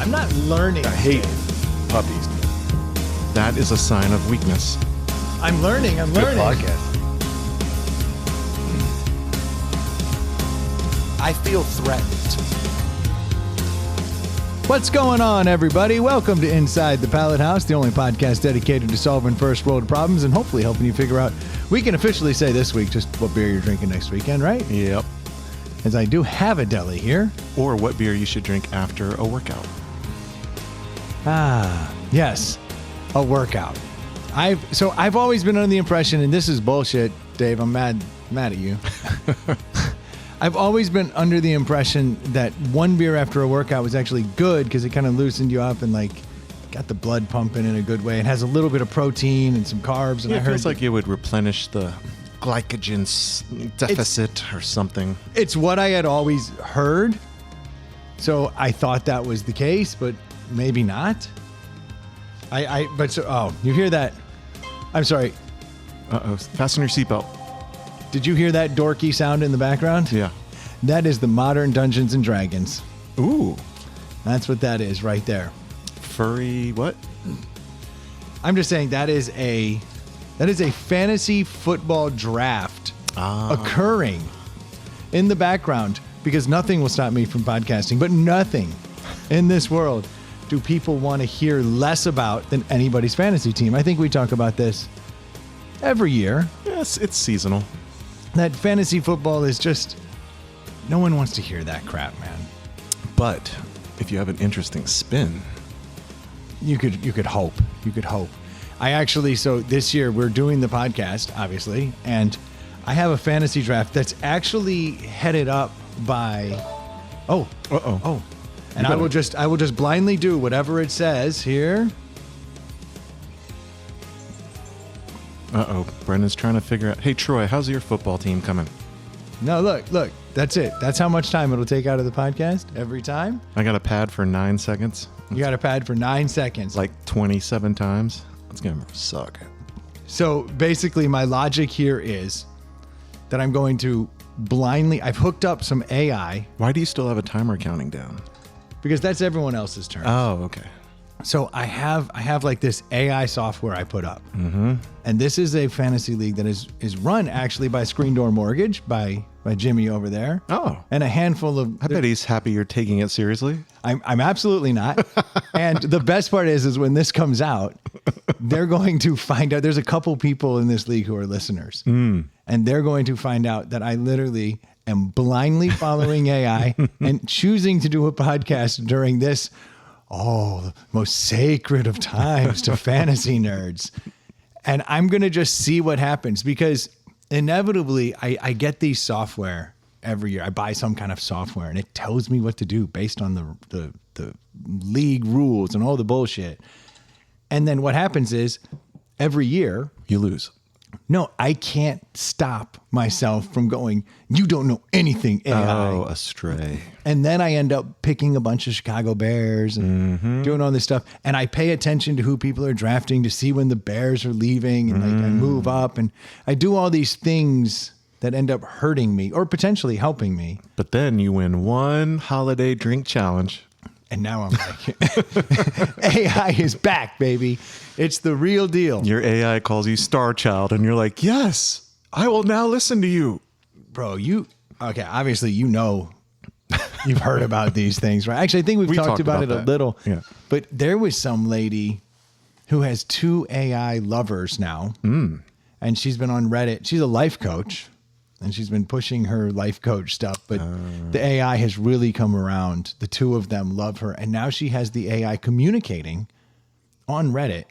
I'm not learning. I hate puppies. That is a sign of weakness. I'm learning. Good podcast. I feel threatened. What's going on, everybody? Welcome to Inside the Pallet House, the only podcast dedicated to solving first world problems and hopefully helping you figure out, we can officially say this week, just what beer you're drinking next weekend, right? Yep. As I do have a deli here. Or what beer you should drink after a workout. Ah, yes, a workout. I've always been under the impression, and this is bullshit, Dave, I'm mad at you. I've always been under the impression that one beer after a workout was actually good because it kind of loosened you up and like got the blood pumping in a good way. It has a little bit of protein and some carbs. And Yeah, I it heard feels like it would replenish the glycogen deficit or something. it's what I had always heard. So I thought that was the case, but maybe not. You hear that? I'm sorry. Uh-oh. Fasten your seatbelt. Did you hear that dorky sound in the background? Yeah. That is the modern Dungeons and Dragons. Ooh. That's what that is right there. Furry what? I'm just saying that is a fantasy football draft occurring in the background because nothing will stop me from podcasting, but nothing in this world do people want to hear less about than anybody's fantasy team. I think we talk about this every year. Yes, it's seasonal. That fantasy football is just, no one wants to hear that crap, man. But if you have an interesting spin, You could hope. You could hope. So this year we're doing the podcast, obviously, and I have a fantasy draft that's actually headed up by, and I will just blindly do whatever it says here. Uh-oh. Brendan's trying to figure out, hey, Troy, how's your football team coming? No, look, that's it. That's how much time it'll take out of the podcast every time. I got a pad for 9 seconds. You got a pad for 9 seconds. Like 27 times. It's going to suck. So basically my logic here is that I'm going to I've hooked up some AI Why do you still have a timer counting down? because that's everyone else's turn. Oh, okay. So I have like this AI software I put up. Mm-hmm. And this is a fantasy league that is run actually by Screen Door Mortgage, by Jimmy over there. Oh. And a handful of... I bet he's happy you're taking it seriously. I'm absolutely not. And the best part is when this comes out, they're going to find out. There's a couple people in this league who are listeners. And they're going to find out that I literally am blindly following AI and choosing to do a podcast during this... the most sacred of times to fantasy nerds. And I'm going to just see what happens because inevitably I get these software every year. I buy some kind of software and it tells me what to do based on the league rules and all the bullshit. And then what happens is every year You lose. No, I can't stop myself from going, you don't know anything, AI. Oh, astray. And then I end up picking a bunch of Chicago Bears and doing all this stuff. And I pay attention to who people are drafting to see when the Bears are leaving. And like I move up and I do all these things that end up hurting me or potentially helping me. But then you win one holiday drink challenge. And now I'm like, AI is back, baby. It's the real deal. Your AI calls you Star Child and you're like, yes, I will now listen to you. Bro, obviously you've heard about these things, right? Actually, I think we've talked about it a little. Yeah. But there was some lady who has 2 AI lovers now. And she's been on Reddit. She's a life coach. And she's been pushing her life coach stuff. But the AI has really come around. The 2 of them love her. And now she has the AI communicating on Reddit.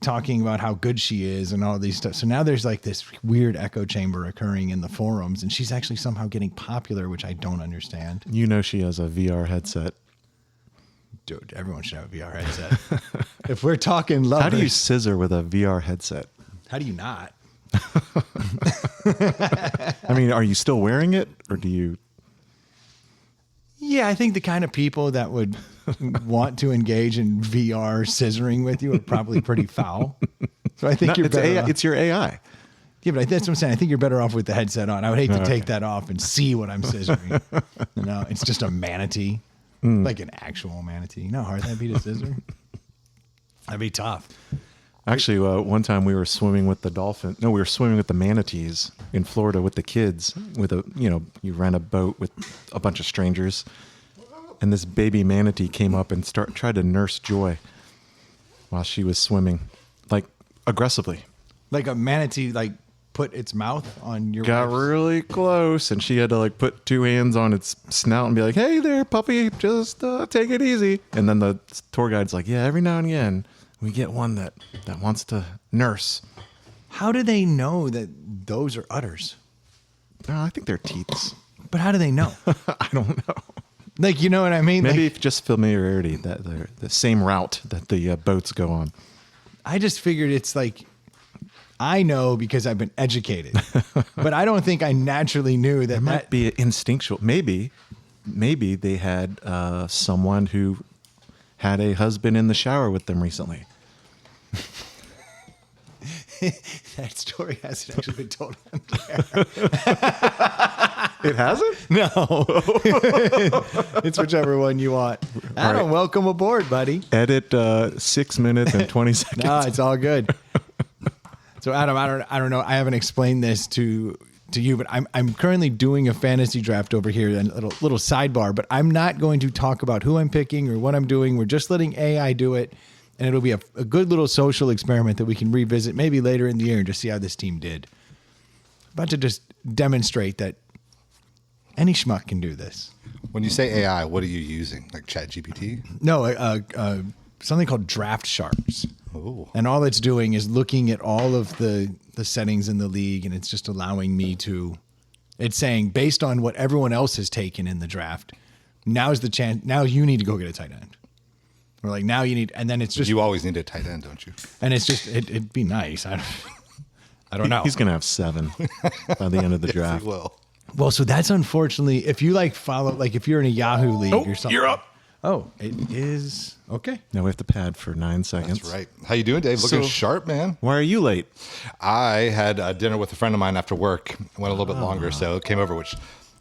Talking about how good she is and all these stuff. So now there's like this weird echo chamber occurring in the forums. And she's actually somehow getting popular, which I don't understand. You know she has a VR headset. Dude, everyone should have a VR headset. If we're talking lovers. How do you scissor with a VR headset? How do you not? I mean, are you still wearing it or do you? Yeah, I think the kind of people that would want to engage in VR scissoring with you are probably pretty foul. So I think it's your AI. Yeah, but that's what I'm saying. I think you're better off with the headset on. I would hate to take that off and see what I'm scissoring. It's just a manatee. Like an actual manatee. You know how hard that'd be to scissor? That'd be tough. Actually, one time we were swimming with the dolphin. No, we were swimming with the manatees in Florida with the kids. You rent a boat with a bunch of strangers, and this baby manatee came up and tried to nurse Joy while she was swimming, like aggressively. Like a manatee, like put its mouth on your. Got wife's... really close, and she had to like put 2 hands on its snout and be like, "Hey there, puppy, just take it easy." And then the tour guide's like, "Yeah, every now and again we get one that wants to nurse." How do they know that those are udders? I think they're teats. But how do they know? I don't know. Like, you know what I mean? Maybe Like, just familiarity, that they're the same route that the boats go on. I just figured it's like, I know because I've been educated, but I don't think I naturally knew that. It might be instinctual. Maybe they had someone who had a husband in the shower with them recently. That story hasn't actually been told on there. It hasn't? No. It's whichever one you want. Adam, welcome aboard, buddy. Edit 6 minutes and 20 seconds. No, it's all good. So Adam, I don't know. I haven't explained this to you, but I'm currently doing a fantasy draft over here, and a little sidebar, but I'm not going to talk about who I'm picking or what I'm doing. We're just letting AI do it. And it'll be a good little social experiment that we can revisit maybe later in the year and just see how this team did. About to just demonstrate that any schmuck can do this. When you say AI, what are you using? Like ChatGPT? No, something called Draft Sharks. Oh. And all it's doing is looking at all of the settings in the league, and it's just allowing me to, it's saying, based on what everyone else has taken in the draft, now's the chance, now you need to go get a tight end. We're like, now you need, and then it's just, You always need a tight end, don't you? and it's just, it'd be nice. I don't know. He's going to have 7 by the end of the Yes, draft. he will. Well, so that's unfortunately, if you like follow, like if you're in a Yahoo league or something. You're up. Oh, it is. Okay. Now we have to pad for 9 seconds. That's right. How you doing, Dave? Looking So- sharp, man. Why are you late? I had dinner with a friend of mine after work. Went a little bit longer, so came over, which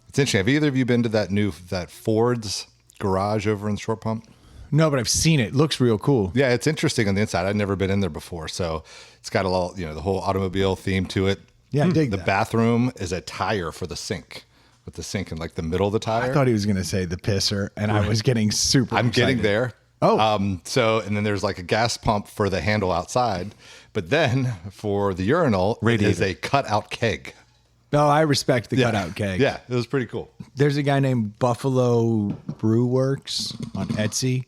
it's interesting. Have either of you been to that Ford's garage over in Short Pump? No, but I've seen it. Looks real cool. Yeah, it's interesting on the inside. I'd never been in there before, so it's got a lot, the whole automobile theme to it. Yeah, I dig The that. bathroom is a tire for the sink, with the sink in like the middle of the tire. I thought he was going to say the pisser, and I was getting super I'm getting excited. there. Oh. And then there's like a gas pump for the handle outside, but then for the urinal, it is a cutout keg. No, I respect the cutout keg. Yeah, it was pretty cool. There's a guy named Buffalo Brew Works on Etsy,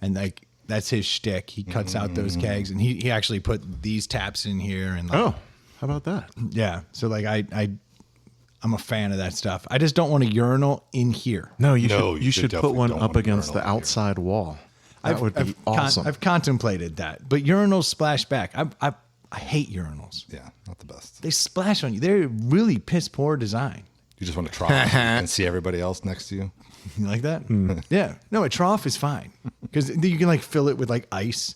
and like that's his shtick. He cuts out those kegs, and he actually put these taps in here. And like, Oh, how about that? yeah. So like I'm a fan of that stuff. I just don't want a urinal in here. No, you No, should you put definitely one don't up want a against the urinal here. outside wall. That would be awesome. I've contemplated that, but urinals splash back. I hate urinals. Yeah, not the best. They splash on you. They're really piss poor design. You just want to try it and see everybody else next to you. You like that? Yeah. No, a trough is fine because you can like fill it with like ice.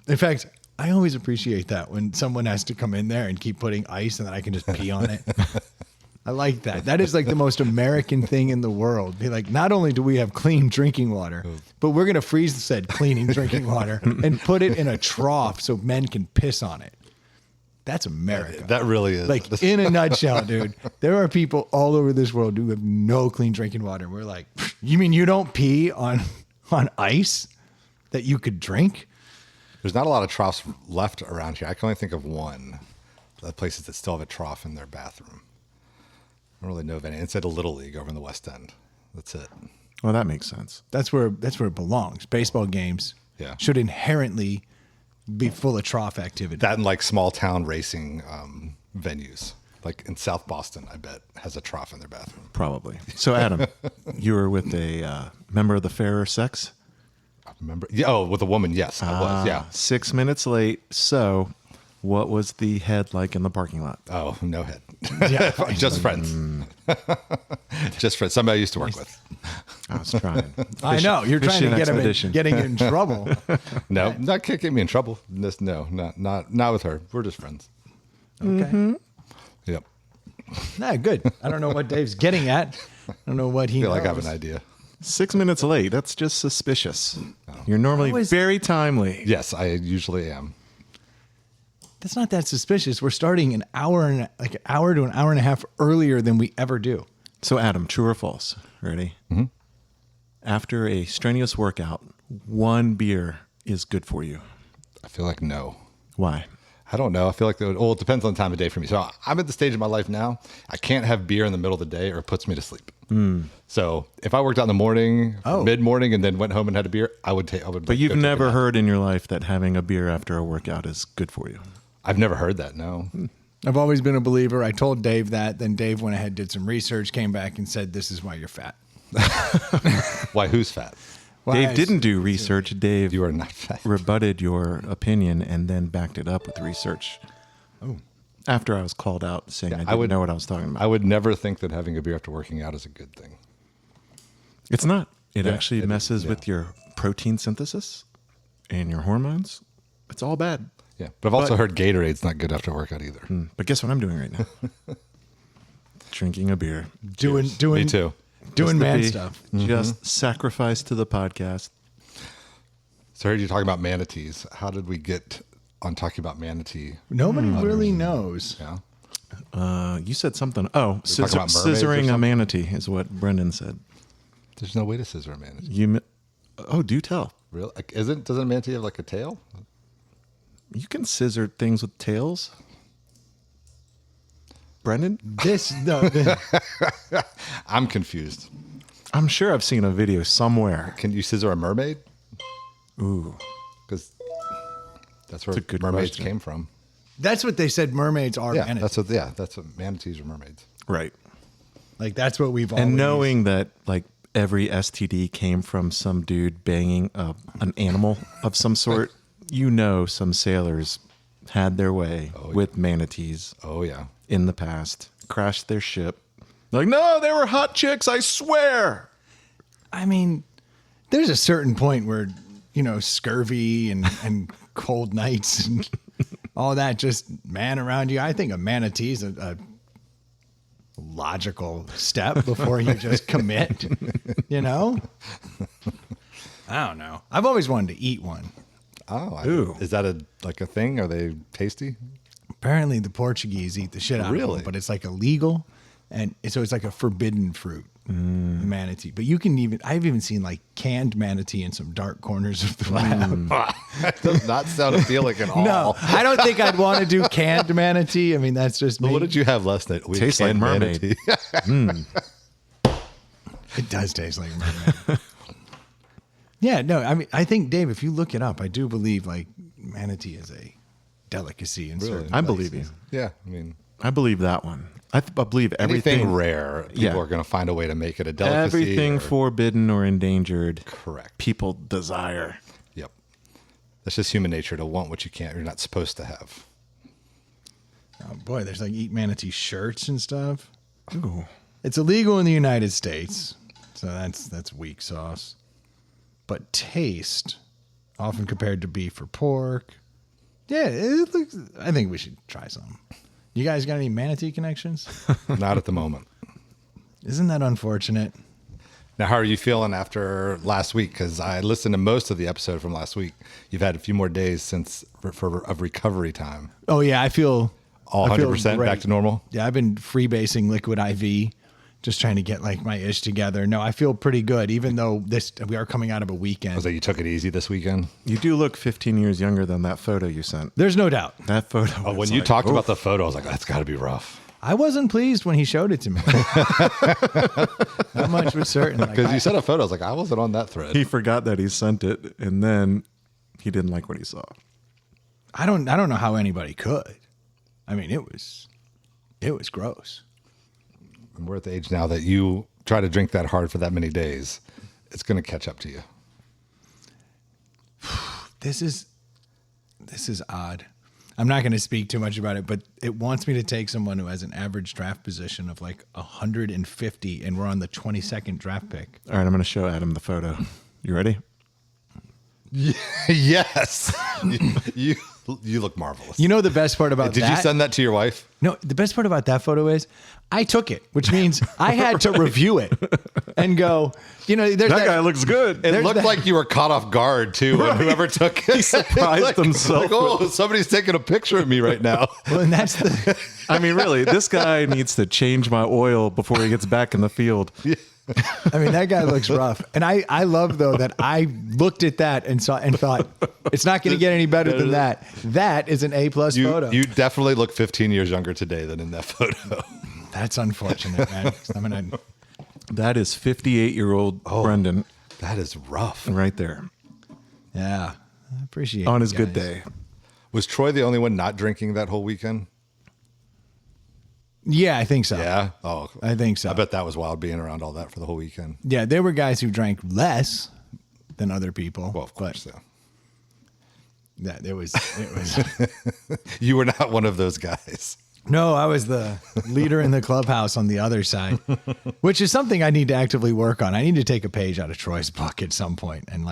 In fact, I always appreciate that when someone has to come in there and keep putting ice and then I can just pee on it. I like that. That is like the most American thing in the world. Be like, not only do we have clean drinking water, but we're going to freeze said cleaning drinking water and put it in a trough so men can piss on it. That's America. That really is. Like in a nutshell, dude, there are people all over this world who have no clean drinking water. We're like, you mean you don't pee on ice that you could drink? There's not a lot of troughs left around here. I can only think of one. The places that still have a trough in their bathroom. I don't really know of any. It's at a Little League over in the West End. That's it. Well, that makes sense. That's where it belongs. Baseball games should inherently be full of trough activity. That and like small town racing venues. Like in South Boston, I bet, has a trough in their bathroom. Probably. So, Adam, you were with a member of the fairer sex? Remember? Yeah, oh, with a woman, yes, I was. Yeah. 6 minutes late. So, what was the head like in the parking lot? Oh, no head. Yeah. Just friends. Just friends. Somebody I used to work with. I was trying. I know you're trying to fishing get him expedition. getting in trouble. No, not getting me in trouble. No, not with her. We're just friends. Okay. Yep. Nah, good. I don't know what Dave's getting at. I don't know what he I feel knows. like I have an idea. 6 minutes late. That's just suspicious. You're normally very timely. Yes, I usually am. That's not that suspicious. We're starting an hour to an hour and a half earlier than we ever do. So, Adam, true or false? Ready? Mm-hmm. After a strenuous workout, 1 beer is good for you. I feel like no. Why? I don't know. I feel like it depends on the time of day for me. So I'm at the stage of my life now. I can't have beer in the middle of the day or it puts me to sleep. So if I worked out in the morning, mid-morning, and then went home and had a beer, I would take. But you've never heard in your life that having a beer after a workout is good for you. I've never heard that. No. I've always been a believer. I told Dave that. Then Dave went ahead, did some research, came back and said, "This is why you're fat." Why? Who's fat? Dave didn't do research. Dave, you are not fat. Rebutted your opinion and then backed it up with research. Oh. After I was called out saying I didn't know what I was talking about. I would never think that having a beer after working out is a good thing. It's not. It actually messes with your protein synthesis and your hormones. It's all bad. Yeah, but I've also heard Gatorade's not good after workout either. But guess what I'm doing right now? Drinking a beer. Doing Me too. Doing man stuff. Just sacrifice to the podcast. So I heard you talking about manatees. How did we get on talking about manatee? Nobody really knows. Yeah. You said something. Oh, talking about mermaids or scissoring a something? manatee is what Brendan said. There's no way to scissor a manatee. Do tell. Really? Like, doesn't a manatee have like a tail? You can scissor things with tails. Brendan? I'm confused. I'm sure I've seen a video somewhere. Can you scissor a mermaid? Ooh. Because that's where That's a good mermaids question. came from. That's what they said. Mermaids are manatees. That's what manatees are mermaids. Right. Like that's what we've always. And knowing that like every STD came from some dude banging an animal of some sort, some sailors had their way with manatees. Oh, yeah. In the past, crashed their ship. Like, no, they were hot chicks, I swear. I mean, there's a certain point where, scurvy and cold nights and all that just man around you. I think a manatee is a logical step before you just commit, I don't know. I've always wanted to eat one. Oh, is that a thing? Are they tasty? Apparently the Portuguese eat the shit out of them, but it's like illegal. And so it's like a forbidden fruit, the manatee. But I've even seen like canned manatee in some dark corners of the lab. That does not sound appealing at all. No, I don't think I'd want to do canned manatee. I mean, that's just me. What did you have last night? Tastes like mermaid. It does taste like mermaid. Yeah, no, I mean, I think, Dave, if you look it up, I do believe like manatee is a delicacy in certain I places. believe you. Yeah, I mean, I believe that one. I believe everything anything rare, people are going to find a way to make it a delicacy. Everything forbidden or endangered. Correct. People desire. Yep. That's just human nature to want what you're not supposed to have. Oh boy, there's like eat manatee shirts and stuff. Ooh. It's illegal in the United States, so that's weak sauce. But taste, often compared to beef or pork. Yeah, it looks. I think we should try some. You guys got any manatee connections? Not at the moment. Isn't that unfortunate? Now, how are you feeling after last week? Because I listened to most of the episode from last week. You've had a few more days of recovery time. Oh yeah, I feel all 100% back to normal. Yeah, I've been freebasing liquid IV, just trying to get like my ish together. No, I feel pretty good, even though we are coming out of a weekend. Was that you took it easy this weekend? You do look 15 years younger than that photo you sent. There's no doubt. That photo. Oh, when you talked about the photo, I was like, that's got to be rough. I wasn't pleased when he showed it to me. That much was certain. Because you sent a photo, I was like, I wasn't on that thread. He forgot that he sent it, and then he didn't like what he saw. I don't know how anybody could. I mean, it was gross. And we're at the age now that you try to drink that hard for that many days, it's going to catch up to you. This is odd. I'm not going to speak too much about it, but it wants me to take someone who has an average draft position of like 150, and we're on the 22nd draft pick. All right, I'm going to show Adam the photo. You ready? Yes. you You look marvelous. You know the best part about Did that? you send that to your wife? No, the best part about that photo is I took it, which means I had to review it and go, there's That guy looks good. It looked like you were caught off guard too. When whoever took it, He surprised himself. Like, oh, somebody's taking a picture of me right now. Well, and that's the. I mean, really, this guy needs to change my oil before he gets back in the field. I mean, that guy looks rough. And I love, though, that I looked at that and thought, it's not going to get any better than that. That is an A-plus photo. You definitely look 15 years younger today than in that photo. That's unfortunate, man. That is 58-year-old Brendan That is rough. right there Yeah. I appreciate it. on his guys. good day. Was Troy the only one not drinking that whole weekend? Yeah, I think so. Yeah. Oh, I think so. I bet that was wild being around all that for the whole weekend. Yeah, there were guys who drank less than other people. Well, of course. But Yeah. it was. You were not one of those guys. No, I was the leader in the clubhouse on the other side, which is something I need to actively work on. I need to take a page out of Troy's book at some point and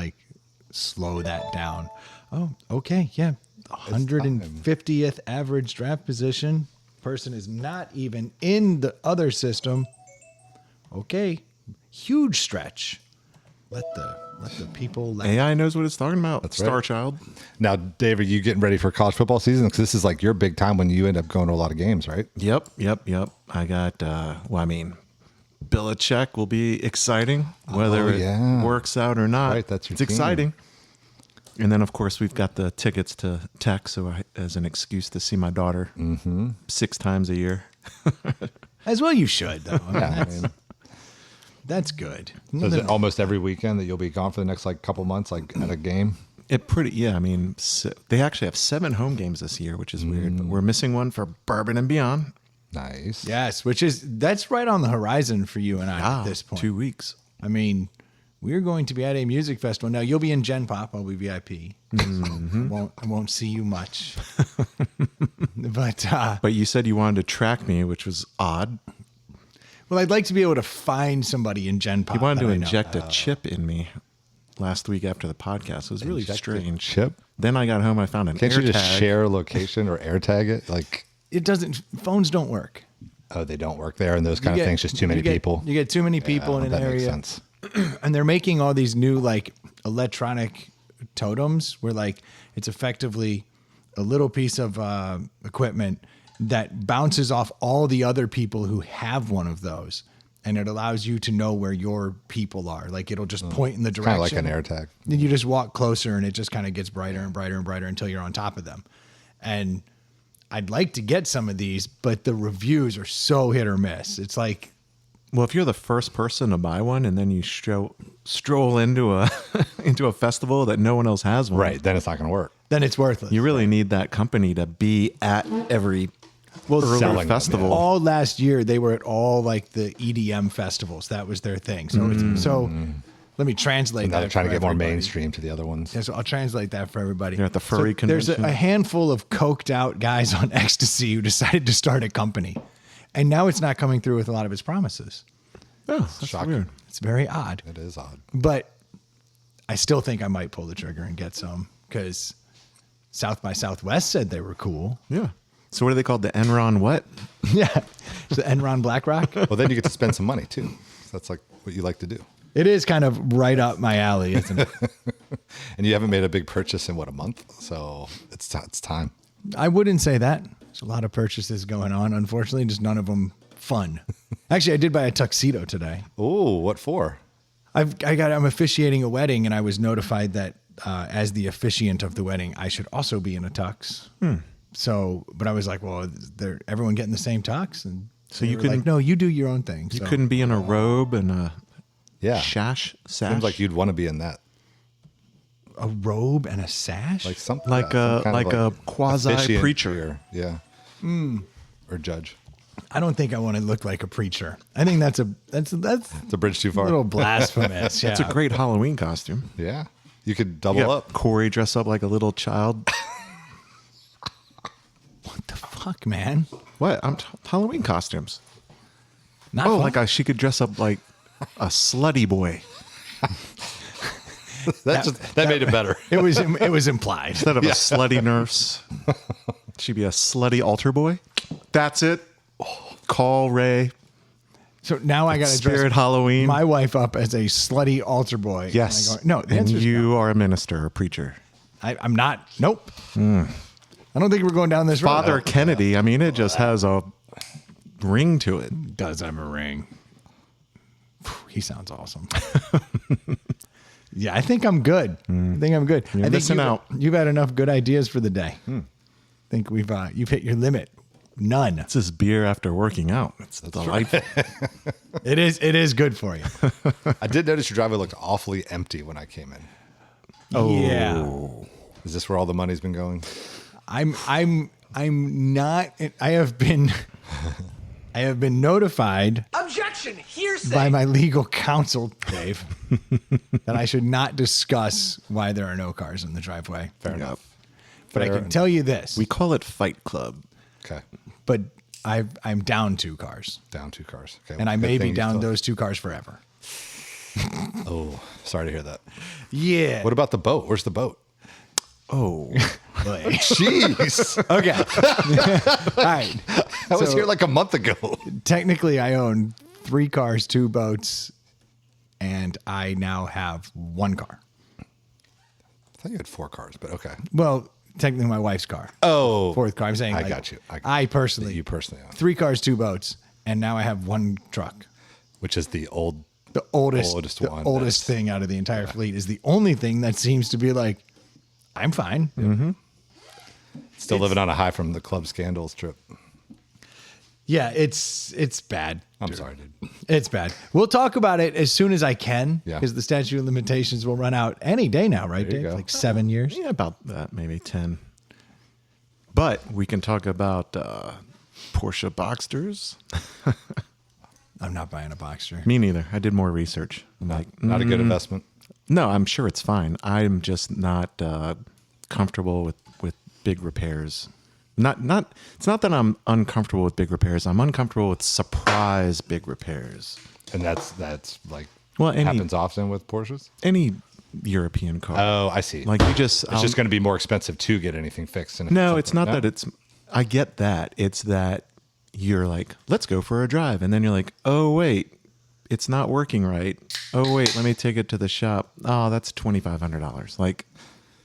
slow that down. Oh, okay. Yeah. 150th average draft position. Person is not even in the other system. Okay. Huge stretch. Let the people AI knows what it's talking about. That's Star right. Child. Now, Dave, are you getting ready for college football season? Because this is like your big time when you end up going to a lot of games, right? Yep. I got, Belichick will be exciting, whether yeah. it works out or not. Right, that's your it's team. exciting. And then, of course, we've got the tickets to Tech, so as an excuse to see my daughter 6 times a year. as well. You should though. I mean, Yeah. I mean, that's good. so is it almost every weekend that you'll be gone for the next couple months, at a game? They actually have 7 home games this year, which is weird. But we're missing one for Bourbon and Beyond. Nice. Yes, that's right on the horizon for you and I at this point. 2 weeks. I mean, we're going to be at a music festival. Now you'll be in Gen Pop. I'll be VIP. I won't see you much. But But you said you wanted to track me, which was odd. well, I'd like to be able to find somebody in Gen Pop. You wanted that to I know. inject a chip in me last week after the podcast. It was really Inject a strange. chip? Then I got home. I found an Can't you just AirTag. share a location or AirTag it? It doesn't. Phones don't work. Oh, they don't work there, and those kind of things. Just too many people. You get too many people in an that area. makes sense. And they're making all these new electronic totems where it's effectively a little piece of equipment that bounces off all the other people who have one of those, and it allows you to know where your people are. It'll just point in the direction. Kind of like an AirTag. Then you just walk closer and it just kind of gets brighter and brighter and brighter until you're on top of them. And I'd like to get some of these, but the reviews are so hit or miss. It's like, Well, if you're the first person to buy one and then you stroll into a into a festival that no one else has one, Right. Then it's not going to work. then it's worthless. You really need that company to be at every early selling them, festival. All last year they were at all the EDM festivals. That was their thing. So let me translate Now that. they're trying to for get more everybody. mainstream to the other ones. Yeah, so I'll translate that for everybody. You're at the furry There's convention. a handful of coked out guys on ecstasy who decided to start a company, and now it's not coming through with a lot of its promises. Oh, that's Shocking. weird. It's very odd, It is odd. but I still think I might pull the trigger and get some because South by Southwest said they were cool. Yeah. So what are they called? The Enron what? Yeah, the Enron BlackRock. Well, then you get to spend some money too. So that's what you like to do. It is kind of right up my alley, isn't it? And you haven't made a big purchase in a month, so it's time. I wouldn't say that. There's a lot of purchases going on. Unfortunately, just none of them fun. Actually, I did buy a tuxedo today. Oh, what for? I'm officiating a wedding, and I was notified that as the officiant of the wedding, I should also be in a tux. So, but I was like, well, everyone getting the same tux, and So they you were couldn't- like, no, you do your own thing. You So couldn't be in a robe and a Yeah, sash. seems like you'd want to be in that, a robe and a sash. like something like some a kind of like a quasi officiant preacher. or- yeah, or judge. I don't think I want to look like a preacher. I think that's It's a bridge too a far. little blasphemous. Yeah, It's a great Halloween costume. Yeah, you could double You got up. Corey dress up like a little child. What the fuck, man? What? Halloween costumes. Not Oh, fun. she could dress up like a slutty boy. That made it better. It was implied. Instead of a slutty nurse, she'd be a slutty altar boy. That's it. Call Ray. So now I got to Spirit dress Halloween. my wife up as a slutty altar boy. Yes. And I go, no, the and answer is you no. are a minister, a preacher. I'm not. Nope. I don't think we're going down this road. Father Kennedy. I mean, it just has a ring to it. Does have a ring. He sounds awesome. Yeah, I think I'm good. I think I'm good. I think missing out. You've had enough good ideas for the day. I think you've hit your limit. None. It's this beer after working out. It's delightful. It is good for you. I did notice your driveway looked awfully empty when I came in. Oh. Yeah. Is this where all the money's been going? I'm not. I have been notified. Objection! Hearsay! By my legal counsel, Dave, that I should not discuss why there are no cars in the driveway. Fair enough. But I can tell you this. We call it Fight Club. Okay. But I'm down 2 cars. Down 2 cars. Okay. And I Good may thing be you down still- those 2 cars forever. Oh, sorry to hear that. Yeah. What about the boat? Where's the boat? Oh. Jeez. Okay. All right. I was So- here like a month ago. Technically, I own 3 cars, 2 boats, and I now have 1 car. I thought you had 4 cars, but okay. Well, technically, my wife's car. Oh. 4th car. I'm saying I like, got you. I personally. You personally own. 3 cars, 2 boats, and now I have 1 truck. Which is the old. The oldest one oldest that's- thing out of the entire fleet is the only thing that seems to be like, I'm fine. Still living on a high from the club scandals trip. Yeah, it's bad. I'm sorry, dude. It's bad. We'll talk about it as soon as I can Yeah. because the statute of limitations will run out any day now, right, There you Dave? go. Like 7 years. Yeah, about that, maybe 10. But we can talk about Porsche Boxsters. I'm not buying a Boxster. Me neither. I did more research. I'm like, Not a good investment. no, I'm sure it's fine. I'm just not comfortable with big repairs. It's not that I'm uncomfortable with big repairs. I'm uncomfortable with surprise big repairs. And that's like Well, happens often with Porsches. any European car. Oh, I see. Like you just, it's just going to be more expensive to get anything fixed. And if no, something- it's not that it's, I get that. It's that you're like, let's go for a drive. And then you're like, oh, wait, it's not working right. Oh, wait, let me take it to the shop. Oh, that's $2,500. Like,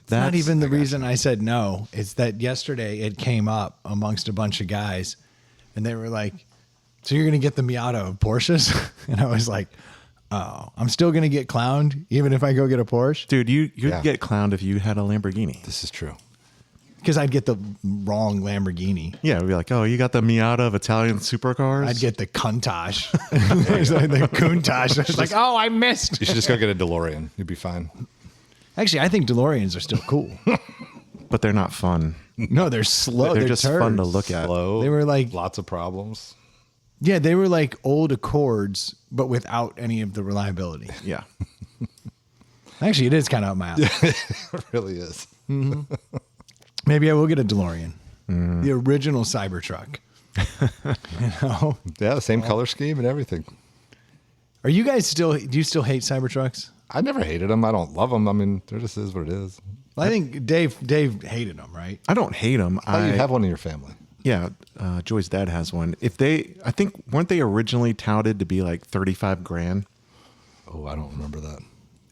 that's Not even the reason I said no. It's that yesterday it came up amongst a bunch of guys and they were like, so you're going to get the Miata of Porsches? And I was like, oh, I'm still going to get clowned even if I go get a Porsche? Dude, you'd Yeah. get clowned if you had a Lamborghini. This is true. Because I'd get the wrong Lamborghini. Yeah, we'd be like, oh, you got the Miata of Italian supercars? I'd get the Countach. There's like the Countach. It's like, oh, I missed. You should just go get a DeLorean. You'd be fine. Actually, I think DeLoreans are still cool. But they're not fun. No, they're slow. They're just fun to turds. look at. Slow. They were like- lots of problems. Yeah, they were like old Accords, but without any of the reliability. Yeah. Actually, it is kind of up my alley. It really is. Maybe I will get a DeLorean. The original Cybertruck. You know? Yeah, the same color scheme and everything. Are you guys do you still hate Cybertrucks? I never hated them. I don't love them. I mean, there just is what it is. Well, I think Dave hated them, right? I don't hate them. Oh, you have one in your family. Yeah, Joy's dad has one. I think, weren't they originally touted to be like 35 grand? Oh, I don't remember that.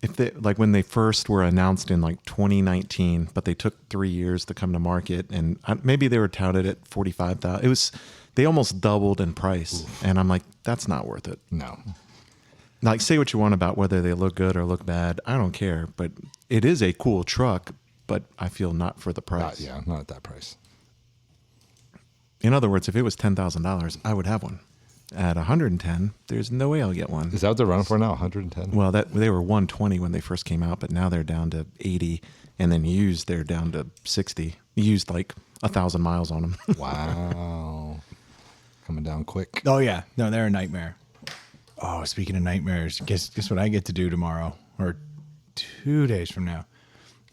If they, like when they first were announced in like 2019, but they took 3 years to come to market, and maybe they were touted at 45,000. They almost doubled in price, and I'm like, that's not worth it. No. Like, say what you want about whether they look good or look bad, I don't care. But it is a cool truck, but I feel not for the price. Not at that price. In other words, if it was $10,000, I would have one. At 110, there's no way I'll get one. Is that what they're running for now? 110? Well, they were 120 when they first came out, but now they're down to 80, and then used they're down to 60. Used like 1,000 miles on them. Wow. Coming down quick. Oh yeah, no, they're a nightmare. Oh, speaking of nightmares, guess what I get to do tomorrow or 2 days from now?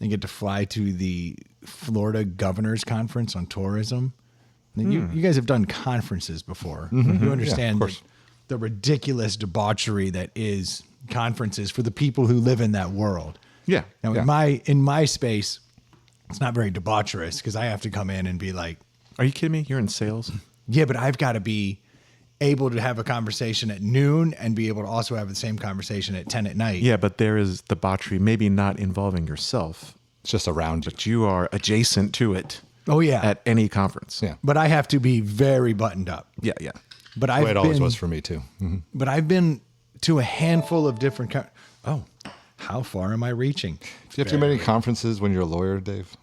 I get to fly to the Florida Governors Conference on Tourism. You guys have done conferences before. You understand course. the ridiculous debauchery that is conferences for the people who live in that world. Yeah. Now yeah. in my space, it's not very debaucherous because I have to come in and be like, Are you kidding me? You're in sales. yeah, but I've got to be able to have a conversation at noon and be able to also have the same conversation at 10 at night. Yeah, but there is debauchery, maybe not involving yourself, It's just around you. but you are adjacent to it. Oh yeah. At any conference. Yeah. But I have to be very buttoned up. Yeah. Yeah. But The I've way it always been, was for me too. Mhm. but I've been to a handful of different. Oh, how far am I reaching? Do you have too many conferences when you're a lawyer, Dave?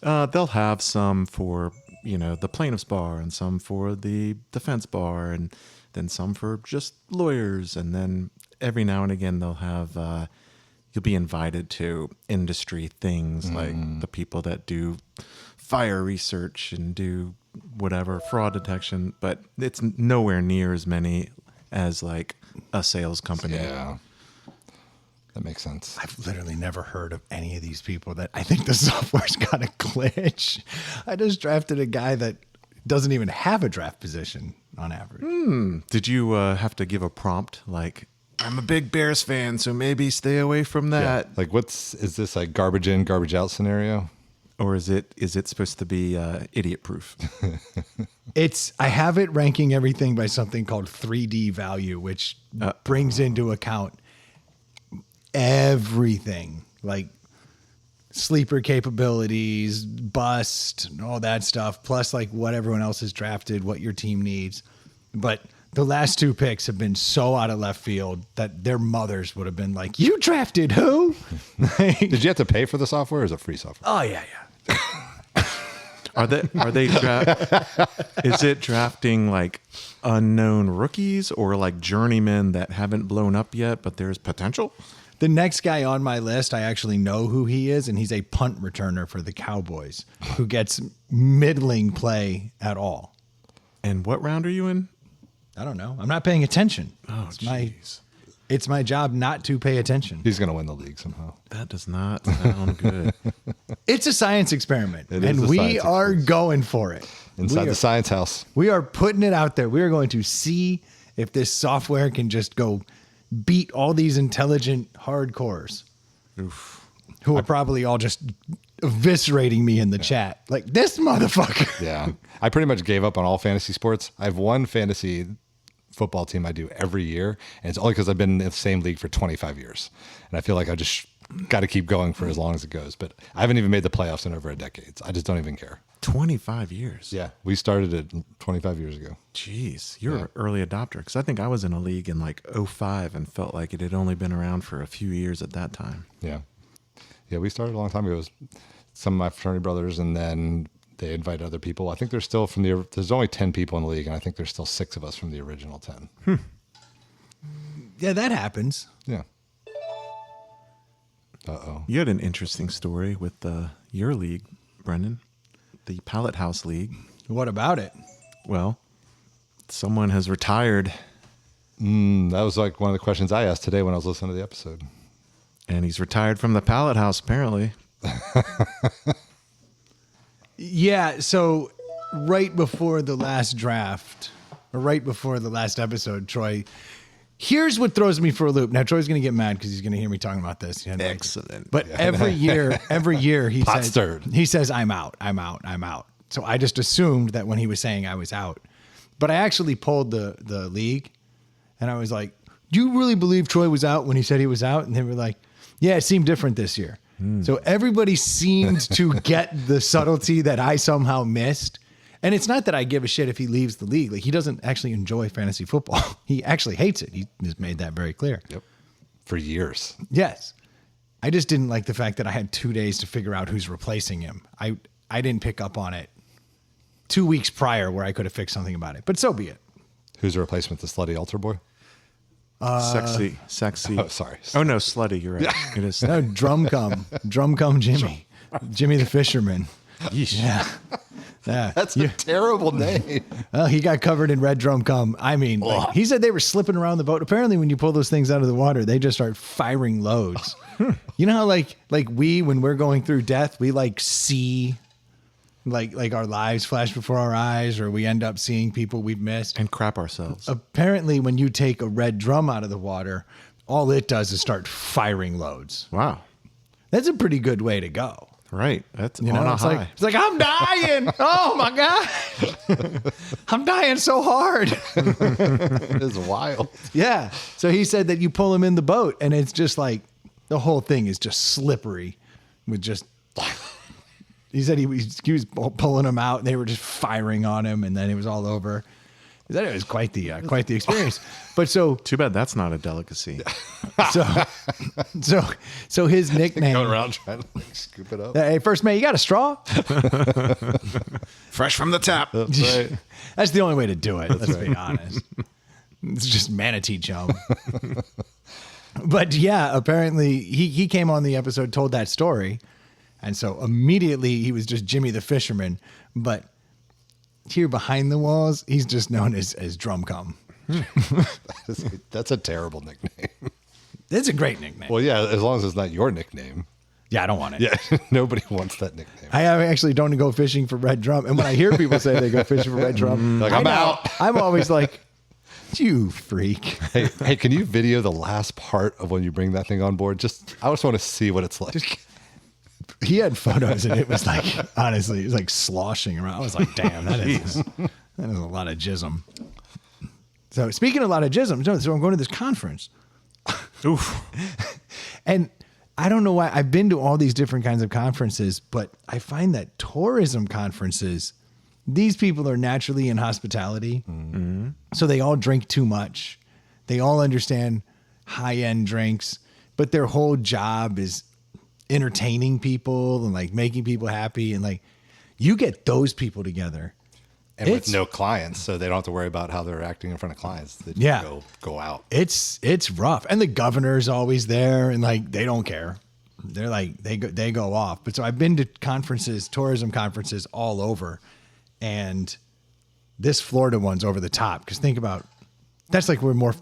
They'll have some for, the plaintiff's bar and some for the defense bar and then some for just lawyers. And then every now and again, they'll have, you'll be invited to industry things like the people that do fire research and do whatever fraud detection, but it's nowhere near as many as like a sales company. Yeah. That makes sense. I've literally never heard of any of these people that I think the software's got a glitch. I just drafted a guy that doesn't even have a draft position on average. Did you have to give a prompt like, I'm a big Bears fan, so maybe stay away from that? Like is this like garbage in, garbage out scenario? Or is it supposed to be idiot proof? I have it ranking everything by something called 3D value, which brings into account everything like sleeper capabilities, bust, all that stuff, plus like what everyone else has drafted, what your team needs. But the last two picks have been so out of left field that their mothers would have been like, "You drafted who?" Did you have to pay for the software or is it free software? Oh yeah. Are they is it drafting like unknown rookies or like journeymen that haven't blown up yet, but there's potential? The next guy on my list, I actually know who he is, and he's a punt returner for the Cowboys who gets middling play at all. And what round are you in? I don't know. I'm not paying attention. Oh, It's my job not to pay attention. He's going to win the league somehow. That does not sound good. It's a science experiment, It is and a we science are experiment. going for it. Inside the science house. We are putting it out there. We are going to see if this software can just go beat all these intelligent hardcores who are probably all just eviscerating me in the chat. Like, this motherfucker. Yeah. I pretty much gave up on all fantasy sports. I have one fantasy football team I do every year, and it's only because I've been in the same league for 25 years. And I feel like I just got to keep going for as long as it goes. But I haven't even made the playoffs in over a decade. So I just don't even care. 25 years. Yeah. We started it 25 years ago. Jeez, you're an early adopter. Because I think I was in a league in like 05 and felt like it had only been around for a few years at that time. Yeah. Yeah, we started a long time ago. It was some of my fraternity brothers, and then they invited other people. I think there's still there's only 10 people in the league, and I think there's still 6 of us from the original 10. Yeah, that happens. Yeah. Uh-oh. You had an interesting story with your league, Brendan, the Pallet House League. What about it? Well, someone has retired, That was like one of the questions I asked today when I was listening to the episode. and he's retired from the Pallet House, apparently. Yeah, so right before the last draft, or right before the last episode, Troy, here's what throws me for a loop. Now, Troy's going to get mad because he's going to hear me talking about this. You know, like- Excellent. but every year Pot stirred. he says, I'm out. So I just assumed that when he was saying I was out. But I actually pulled the league, and I was like, do you really believe Troy was out when he said he was out? And they were like, yeah, it seemed different this year. So everybody seemed to get the subtlety that I somehow missed. And it's not that I give a shit if he leaves the league. Like, he doesn't actually enjoy fantasy football. He actually hates it. He has made that very clear. Yep. For years. Yes. I just didn't like the fact that I had 2 days to figure out who's replacing him. I didn't pick up on it 2 weeks prior where I could have fixed something about it. But so be it. Who's the replacement? The slutty altar boy? Sexy. Oh, sorry. Oh, no, slutty. You're right. It is. No, drum come Jimmy. Jimmy the fisherman. Yeah. Yeah. That's a terrible name. Well, he got covered in red drum cum. I mean, like, he said they were slipping around the boat. Apparently, when you pull those things out of the water, they just start firing loads. You know how like when we're going through death, we like see like our lives flash before our eyes, or we end up seeing people we've missed. And crap ourselves. Apparently, when you take a red drum out of the water, all it does is start firing loads. Wow. That's a pretty good way to go. Right. That's You on know, a high. it's like I'm dying. Oh my God. I'm dying so hard. It is wild. Yeah. So he said that you pull him in the boat and it's just like the whole thing is just slippery with just, he said he was pulling him out and they were just firing on him and then it was all over. He said it was quite the experience. But so Too bad that's not a delicacy. so his nickname, Going around trying to like, scoop it up. hey, first mate, you got a straw? Fresh from the tap. That's right. That's the only way to do it. Let's be honest. It's just manatee chum. But yeah, apparently he came on the episode, told that story. And so immediately he was just Jimmy the Fisherman. But here behind the walls, he's just known as Drum Cum. That's a terrible nickname. It's a great nickname. Well, yeah, as long as it's not your nickname. Yeah, I don't want it. Yeah, nobody wants that nickname. I actually don't go fishing for red drum. And when I hear people say they go fishing for red drum, Like, I'm out. I'm always like, you freak. Hey, can you video the last part of when you bring that thing on board? I just want to see what it's like. He had photos and it was like, honestly, it was like sloshing around. I was like, damn, that is a lot of jism. So speaking of a lot of jism, so I'm going to this conference. Oof. And I don't know why I've been to all these different kinds of conferences, but I find that tourism conferences, these people are naturally in hospitality. Mm-hmm. So they all drink too much. They all understand high-end drinks, but their whole job is entertaining people and like making people happy. And like you get those people together. And with no clients, so they don't have to worry about how they're acting in front of clients. They just go out. It's rough. And the governor's always there and like they don't care. They're like they go off. But so I've been to conferences, tourism conferences all over. And this Florida one's over the top because think about that's like where more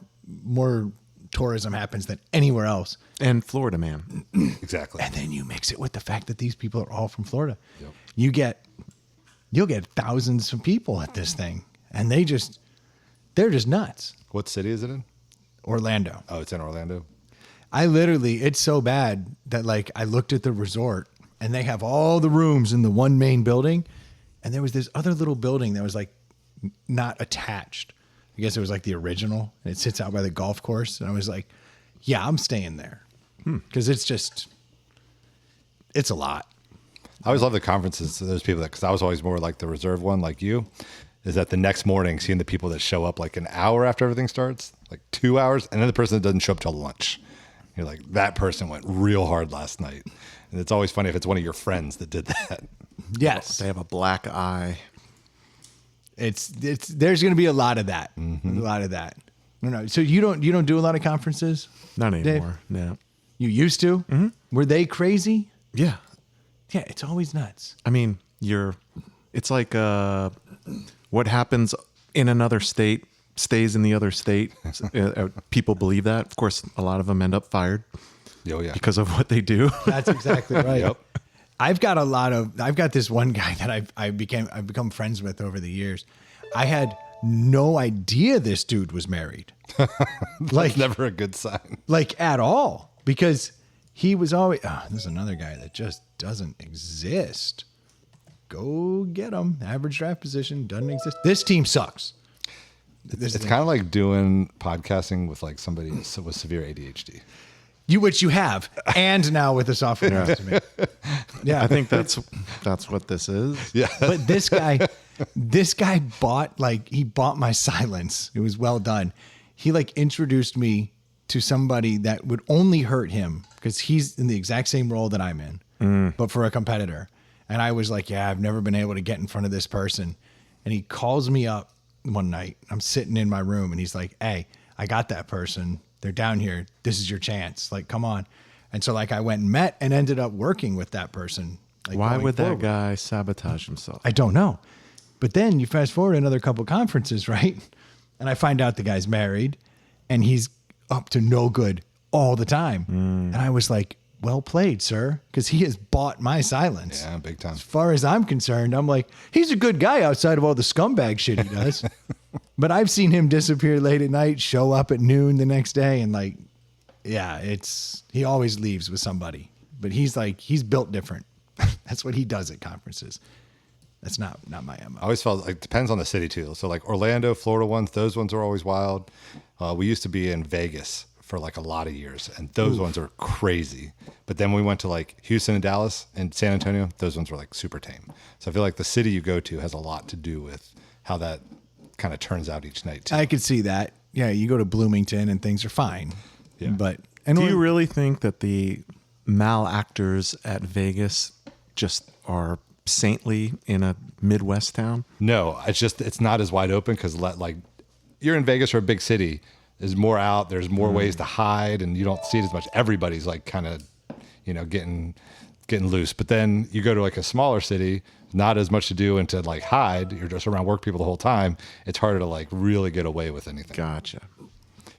tourism happens than anywhere else. And Florida, man. Exactly. And then you mix it with the fact that these people are all from Florida. Yep. You'll get thousands of people at this thing and they're just nuts. What city is it in? Orlando. Oh, it's in Orlando. It's so bad that like I looked at the resort and they have all the rooms in the one main building. And there was this other little building that was like not attached. I guess it was like the original and it sits out by the golf course. And I was like, yeah, I'm staying there because it's a lot. I always love the conferences. So there's people because I was always more like the reserve one, like you, is that the next morning seeing the people that show up like an hour after everything starts, like 2 hours, and then the person that doesn't show up till lunch. You're like, that person went real hard last night. And it's always funny if it's one of your friends that did that. Yes. They have a black eye. There's going to be a lot of that. Mm-hmm. A lot of that. No. So you don't do a lot of conferences? Not anymore. Dave? No. You used to? Mm-hmm. Were they crazy? Yeah. Yeah, it's always nuts. I mean, it's like what happens in another state stays in the other state. People believe that. Of course, a lot of them end up fired. Oh, yeah. Because of what they do. That's exactly right. Yep. I've got this one guy that I've become friends with over the years. I had no idea this dude was married. That's never a good sign. Like at all. Because he was always, there's another guy that just doesn't exist. Go get him. Average draft position doesn't exist. This team sucks. It's kind of like doing podcasting with like somebody with severe ADHD. Which you have, and now with the software estimate. Yeah, I think that's what this is. Yeah, but this guy bought my silence. It was well done. He like introduced me to somebody that would only hurt him because he's in the exact same role that I'm in, but for a competitor. And I was like, yeah, I've never been able to get in front of this person. And he calls me up one night. I'm sitting in my room, and he's like, hey, I got that person. They're down here. This is your chance. Like, come on. And so like I went and met and ended up working with that person. Like, why would forward. that guy sabotage himself? I don't know. But then you fast forward another couple conferences, right? And I find out the guy's married and he's up to no good all the time. And I was like, well played, sir. Because he has bought my silence. Yeah, big time. As far as I'm concerned, I'm like, he's a good guy outside of all the scumbag shit he does. But I've seen him disappear late at night, show up at noon the next day. And like, yeah, he always leaves with somebody. but he's built different. That's what he does at conferences. That's not my MO. I always felt like it depends on the city too. So like Orlando, Florida ones, those ones are always wild. We used to be in Vegas for like a lot of years, and those ones are crazy. But then we went to like Houston and Dallas and San Antonio. Those ones were like super tame. So I feel like the city you go to has a lot to do with how that kind of turns out each night too. I could see that. Yeah, you go to Bloomington and things are fine. Yeah. But do you really think that the malactors at Vegas just are saintly in a Midwest town? No, it's not as wide open because like you're in Vegas or a big city. There's more out. There's more ways to hide, and you don't see it as much. Everybody's like kind of, getting loose. But then you go to like a smaller city, not as much to do and to like hide. You're just around work people the whole time. It's harder to like really get away with anything. Gotcha.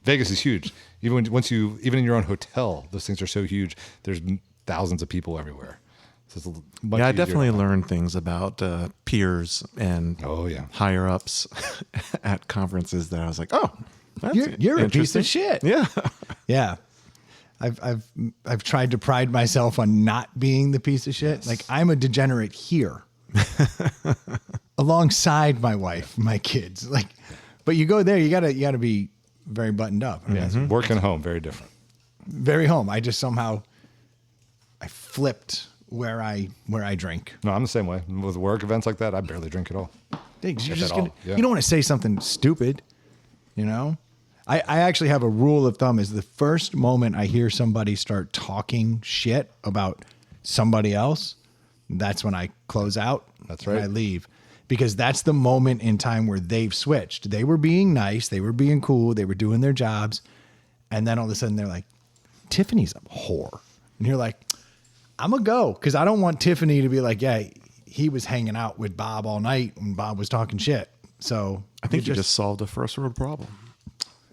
Vegas is huge. Even in your own hotel, those things are so huge. There's thousands of people everywhere. So it's much I easier definitely to- learned things about peers and higher ups at conferences that I was like, oh, that's you're a piece interesting. of shit. Yeah. Yeah. I've tried to pride myself on not being the piece of shit. Like I'm a degenerate here. Alongside my wife, my kids. Like but you go there, you gotta be very buttoned up. I mean, Yeah, work and home, very different. very home. I just somehow I flipped where I drink. No, I'm the same way. With work events like that, I barely drink at all. You're If just at all, gonna, yeah. You don't want to say something stupid, I actually have a rule of thumb is the first moment I hear somebody start talking shit about somebody else, that's when I close out. That's and right. I leave. Because that's the moment in time where they've switched. They were being nice. They were being cool. They were doing their jobs. And then all of a sudden they're like, Tiffany's a whore. And you're like, I'm going to go. Because I don't want Tiffany to be like, yeah, he was hanging out with Bob all night when Bob was talking shit. So I think you just solved a first world problem.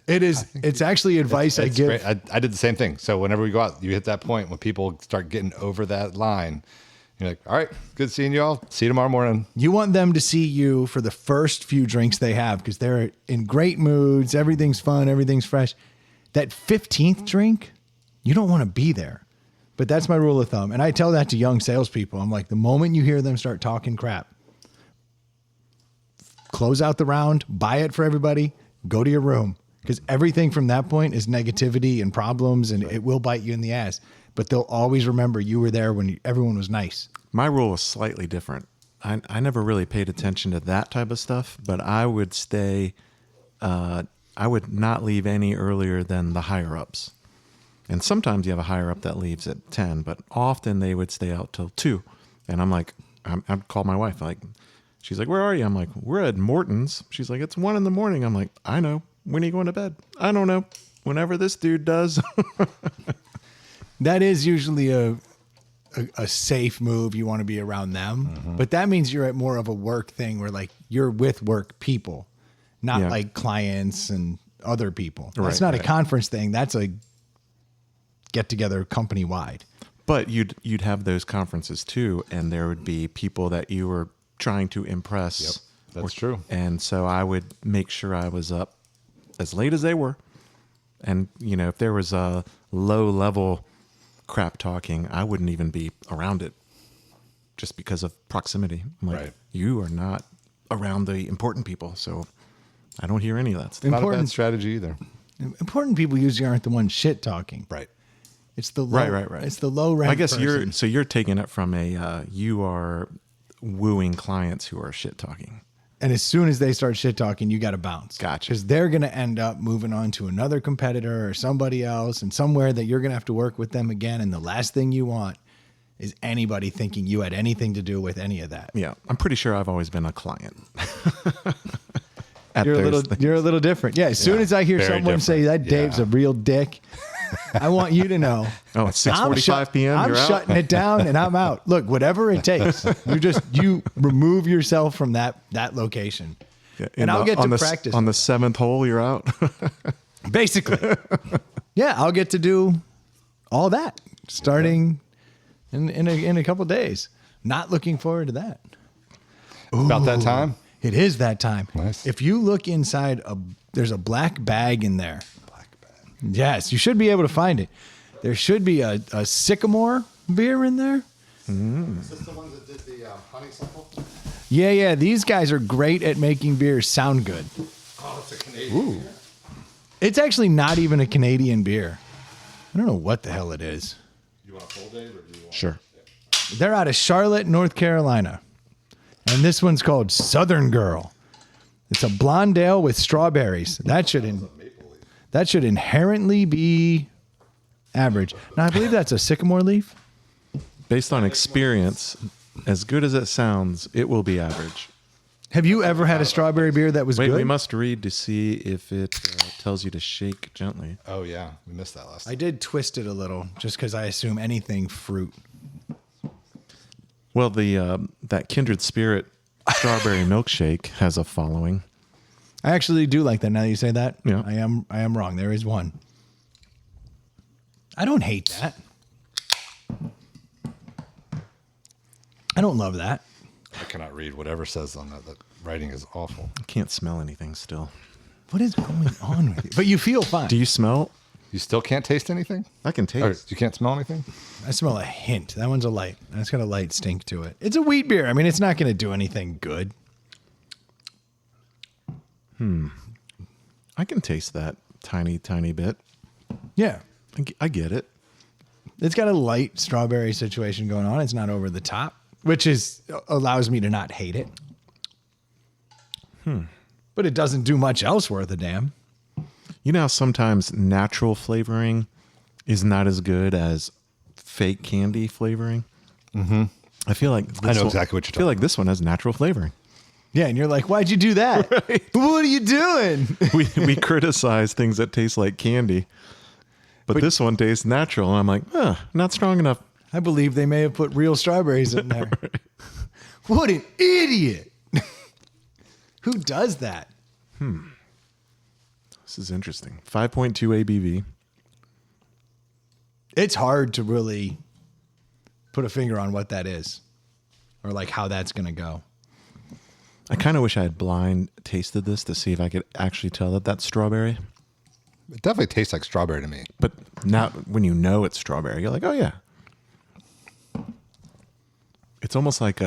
it is. It's actually advice I It's give. great. I did the same thing. So whenever we go out, you hit that point when people start getting over that line. You're like, all right, good seeing you all. See you tomorrow morning. You want them to see you for the first few drinks they have because they're in great moods. Everything's fun. Everything's fresh. That 15th drink, you don't want to be there. But that's my rule of thumb. And I tell that to young salespeople. I'm like, the moment you hear them start talking crap, close out the round, buy it for everybody, go to your room. Because everything from that point is negativity and problems, and it will bite you in the ass. But they'll always remember you were there when everyone was nice. My rule was slightly different. I never really paid attention to that type of stuff, but I would stay, I would not leave any earlier than the higher ups. And sometimes you have a higher up that leaves at 10, but often they would stay out till 2. And I'm like, I'd call my wife, like, she's like, where are you? I'm like, we're at Morton's. She's like, it's 1 a.m. I'm like, I know. When are you going to bed? I don't know. Whenever this dude does. That is usually a safe move. You want to be around them, but that means you're at more of a work thing where like you're with work people, not like clients and other people. That's not a conference thing. That's a get together company wide. But you'd have those conferences too, and there would be people that you were trying to impress. Yep, that's true. And so I would make sure I was up as late as they were. And, if there was a low level crap talking, I wouldn't even be around it just because of proximity. I'm like, Right. You are not around the important people, so I don't hear any of that stuff. Not a bad strategy either. Important people usually aren't the ones shit talking. Right. It's the low, Right. It's the low rank. I guess person. you're taking it from you are wooing clients who are shit talking. And as soon as they start shit talking, you got to bounce. Gotcha. Because they're going to end up moving on to another competitor or somebody else, and somewhere that you're going to have to work with them again. And the last thing you want is anybody thinking you had anything to do with any of that. Yeah, I'm pretty sure I've always been a client. You're a little different. Yeah. As soon as I hear very someone say that different. Dave's a real dick, I want you to know. Oh, it's 6:45 p.m. I'm You're out? shutting it down and I'm out. Look, whatever it takes. You remove yourself from that location. And I'll get to practice. On the 7th hole, you're out. Basically. Yeah, I'll get to do all that starting in a couple days. Not looking forward to that. About that time. It is that time. Nice. If you look inside, there's a black bag in there. Black bag. Yes, you should be able to find it. There should be a sycamore beer in there. Is this the one that did the honeysuckle? Yeah. These guys are great at making beers sound good. Oh, it's a Canadian beer. It's actually not even a Canadian beer. I don't know what the hell it is. You want a full Dave, or do you want? Sure. They're out of Charlotte, North Carolina. And this one's called Southern Girl. It's a blonde ale with strawberries. That should inherently be average. Now, I believe that's a sycamore leaf. Based on experience, as good as it sounds, it will be average. Have you ever had a strawberry beer that was Wait, good? we must read to see if it tells you to shake gently. Oh yeah, we missed that last time. I did twist it a little just because I assume anything fruit. Well, the that Kindred Spirit strawberry milkshake has a following. I actually do like that now that you say that. Yeah. I am wrong. There is one. I don't hate that. I don't love that. I cannot read whatever says on that. That writing is awful. I can't smell anything still. What is going on with you? But you feel fine. Do you smell? You still can't taste anything? I can Or taste. you can't smell anything? I smell a hint. That one's a light. That's got a light stink to it. It's a wheat beer. I mean, it's not going to do anything good. I can taste that tiny, tiny bit. Yeah. I get it. It's got a light strawberry situation going on. It's not over the top, which allows me to not hate it. But it doesn't do much else worth a damn. You know how sometimes natural flavoring is not as good as fake candy flavoring? Mm-hmm. I feel like I know exactly what you're I feel like this one has natural flavoring. Yeah, and you're like, why'd you do that? What are you doing? We criticize things that taste like candy, but this one tastes natural, and I'm like, not strong enough. I believe they may have put real strawberries in there. What an idiot. Who does that? This is interesting. 5.2 ABV. It's hard to really put a finger on what that is or like how that's going to go. I kind of wish I had blind tasted this to see if I could actually tell that that's strawberry. It definitely tastes like strawberry to me. But now, when you know it's strawberry, you're like, oh yeah. It's almost like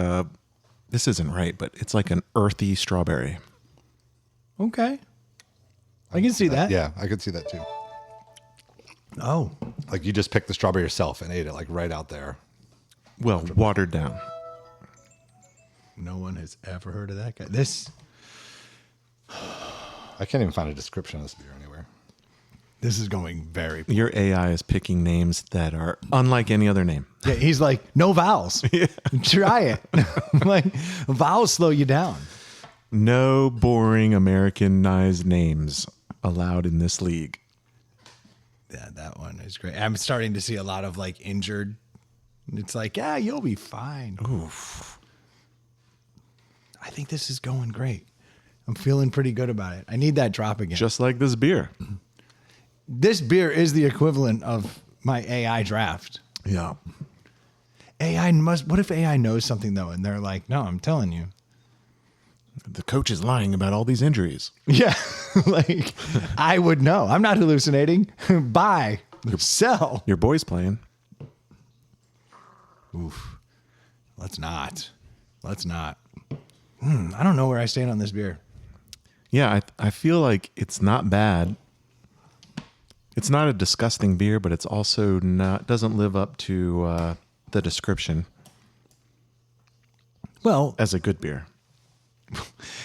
this isn't right, but it's like an earthy strawberry. Okay. I can see that. Yeah, I could see that too. Oh, Like you just picked the strawberry yourself and ate it like right out there. Well, watered down. no one has ever heard of that guy. I can't even find a description of this beer anywhere. This is going very. Your AI is picking names that are unlike any other name. Yeah, he's like, no vowels. Try it. Like, vowels slow you down. No boring Americanized names allowed in this league. Yeah, that one is great. I'm starting to see a lot of like injured. It's like, yeah, you'll be fine. Oof. I think this is going great. I'm feeling pretty good about it. I need that drop again. Just like this beer. This beer is the equivalent of my AI draft. Yeah. What if AI knows something though? And they're like, no, I'm telling you. The coach is lying about all these injuries. Yeah. Like I would know. I'm not hallucinating. Buy, sell. Your boy's playing. Oof. Let's not. I don't know where I stand on this beer. Yeah, I feel like it's not bad. It's not a disgusting beer, but it's also doesn't live up to the description Well, as a good beer.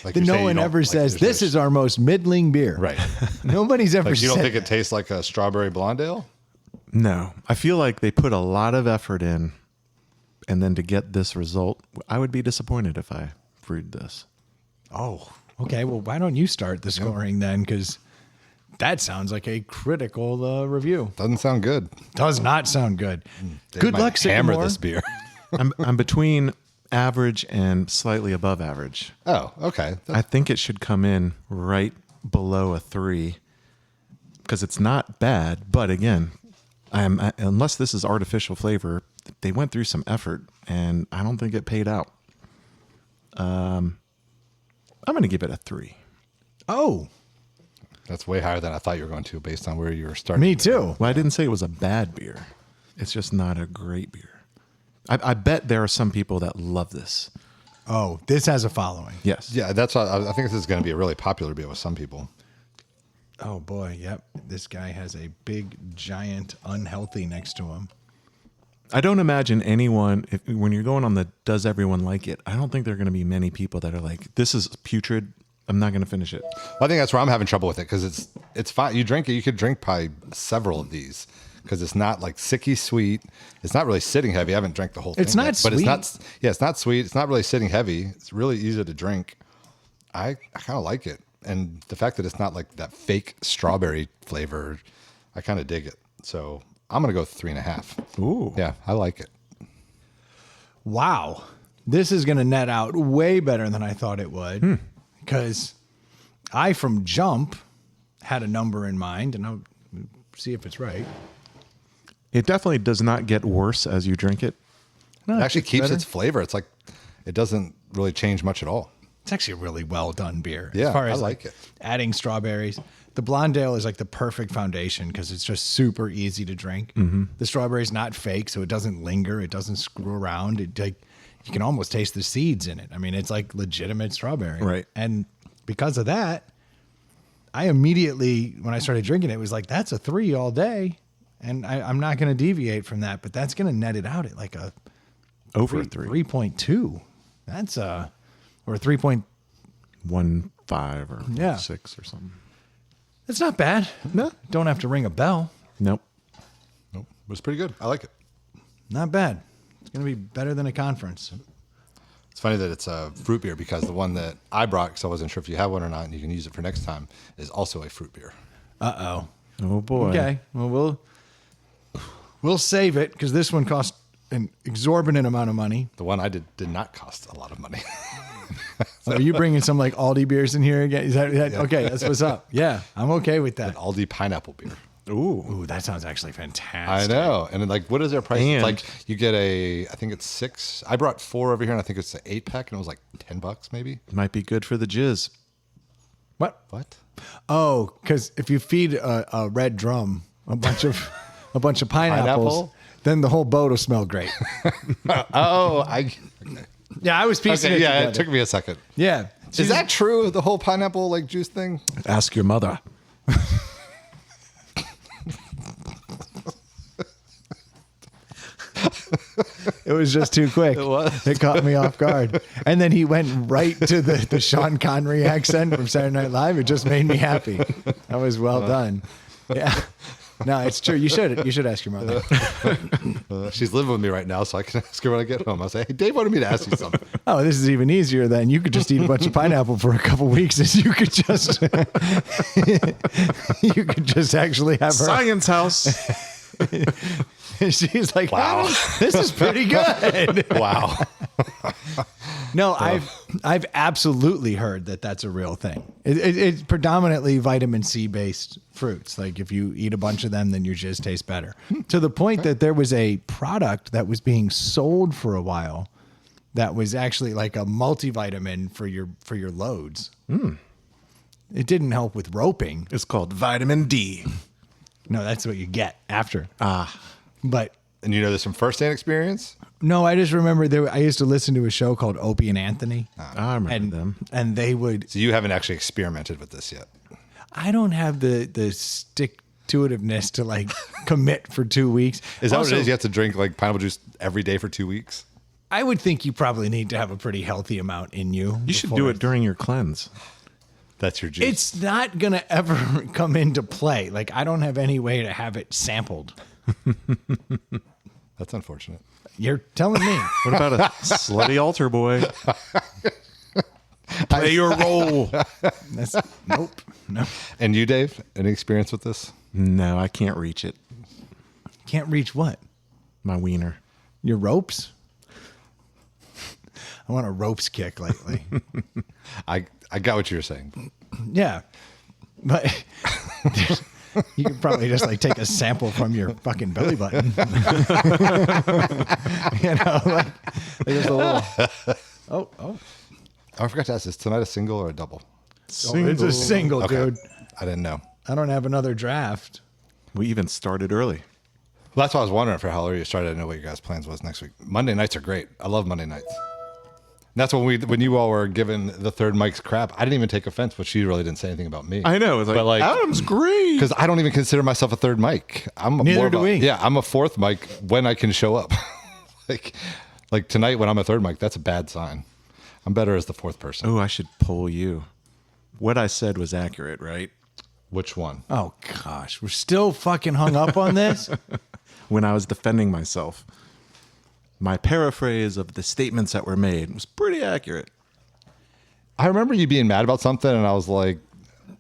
Like no you say, one you ever don't- says like, this there's is our most middling beer. Right. Nobody's ever Like you said don't think it tastes like a strawberry blonde ale? No, I feel like they put a lot of effort in, and then to get this result, I would be disappointed if I brewed this. Oh, okay. Well, why don't you start the scoring then? Because that sounds like a critical review. Doesn't sound good. Does not sound good. Dave Good might luck, hammer Sycamore. this beer. I'm between average and slightly above average. Oh, okay. I think it should come in right below a 3 because it's not bad. But again, unless this is artificial flavor, they went through some effort, and I don't think it paid out. I'm going to give it a 3. Oh, That's way higher than I thought you were going to based on where you were starting. me too. Well, I didn't say it was a bad beer. It's just not a great beer. I bet there are some people that love this. Oh, this has a following. Yes. Yeah, that's why I think this is going to be a really popular beer with some people. Oh boy, yep. This guy has a big, giant, unhealthy next to him. I don't imagine anyone, when you're going on the does everyone like it, I don't think there are going to be many people that are like, this is putrid. I'm not going to finish it. Well, I think that's where I'm having trouble with it because it's fine. You drink it, you could drink probably several of these because it's not like sicky sweet. It's not really sitting heavy. I haven't drank the whole thing. It's not yet, sweet. But it's not. Yeah, it's not sweet. It's not really sitting heavy. It's really easy to drink. I kind of like it, and the fact that it's not like that fake strawberry flavor, I kind of dig it. So I'm gonna go 3.5. Ooh. Yeah, I like it. Wow. This is going to net out way better than I thought it would because I, from jump, had a number in mind, and I'll see if it's right. It definitely does not get worse as you drink it. No, It actually keeps better. its flavor. It's like it doesn't really change much at all. It's actually a really well done beer. Yeah, as far I as like it. adding strawberries. The blonde ale is like the perfect foundation because it's just super easy to drink. The strawberry's not fake, so it doesn't linger. It doesn't screw around. It like you can almost taste the seeds in it. I mean, it's like legitimate strawberry. Right. And because of that, I immediately, when I started drinking it, was like, that's a 3 all day. And I'm not going to deviate from that, but that's going to net it out at like a Over 3. 3.2. That's or 3. 1.5 or Yeah. 6 or something. It's not bad. No, don't have to ring a bell. Nope. Nope, it was pretty good. I like it. Not bad. It's going to be better than a conference. It's funny that it's a fruit beer because the one that I brought, because I wasn't sure if you have one or not, and you can use it for next time, is also a fruit beer. Uh-oh. Oh boy. Okay. Well, we'll save it because this one cost an exorbitant amount of money. The one I did not cost a lot of money. So are you bringing some like Aldi beers in here again? Is that okay? That's what's up. Yeah, I'm okay with that. Aldi pineapple beer. Ooh, that sounds actually fantastic. I know. And then, like, what is their price? And- Like, you get I think it's 6. I brought 4 over here, and I think it's an 8-pack, and it was like $10 maybe. Might be good for the jizz. What? What? Oh, because if you feed a red drum a bunch of pineapples, Pineapple? then the whole boat will smell great. Oh, Yeah, I was piecing it yeah, together. it took me a second. Yeah. Is that true? The whole pineapple like juice thing? Ask your mother. It was just too quick. It was. It caught me off guard. And then he went right to the Sean Connery accent from Saturday Night Live. It just made me happy. That was well done. Yeah. No, it's true. You should ask your mother. She's living with me right now, so I can ask her when I get home. I'll say, hey, Dave wanted me to ask you something. Oh, this is even easier then. You could just eat a bunch of pineapple for a couple weeks and you could just actually have her. Science house. She's like, Wow. this is pretty good. Wow. No, I've absolutely heard that that's a real thing. It's predominantly vitamin C based fruits. Like if you eat a bunch of them, then your jizz tastes better. To the point that there was a product that was being sold for a while that was actually like a multivitamin for your loads. It didn't help with roping. It's called vitamin D. No, that's what you get after. But And you know this from firsthand experience? no, I just remember I used to listen to a show called Opie and Anthony. I remember them. And they would. So you haven't actually experimented with this yet. I don't have the stick-to-itiveness to like commit for 2 weeks. Is that Also, what it is? You have to drink like pineapple juice every day for 2 weeks? I would think you probably need to have a pretty healthy amount in you. You should before do it during your cleanse. That's your juice. It's not going to ever come into play. Like I don't have any way to have it sampled. That's unfortunate. You're telling me. What about a slutty altar boy? Play your role. That's nope. No. And you, Dave, any experience with this? No, I can't reach it. Can't reach what? My wiener. Your ropes? I want a ropes kick lately. I got what you were saying. Yeah. But you could probably just like take a sample from your fucking belly button. You know, like there's a little. Oh. Oh, I forgot to ask, is tonight a single or a double? It's a single, Okay. dude. I didn't know. I don't have another draft. We even started early. Well, that's why I was wondering for Halloween. You started to know what your guys' plans was next week. Monday nights are great. I love Monday nights. And that's when you all were given the third mic's crap. I didn't even take offense, but she really didn't say anything about me. I know. It's like, Adam's great. Because I don't even consider myself a third mic. Neither do we. Yeah, I'm a fourth mic when I can show up. like tonight when I'm a third mic, that's a bad sign. I'm better as the fourth person. Oh, I should poll you. What I said was accurate, right? Which one? Oh gosh, we're still fucking hung up on this. When I was defending myself, my paraphrase of the statements that were made was pretty accurate. I remember you being mad about something, and I was like,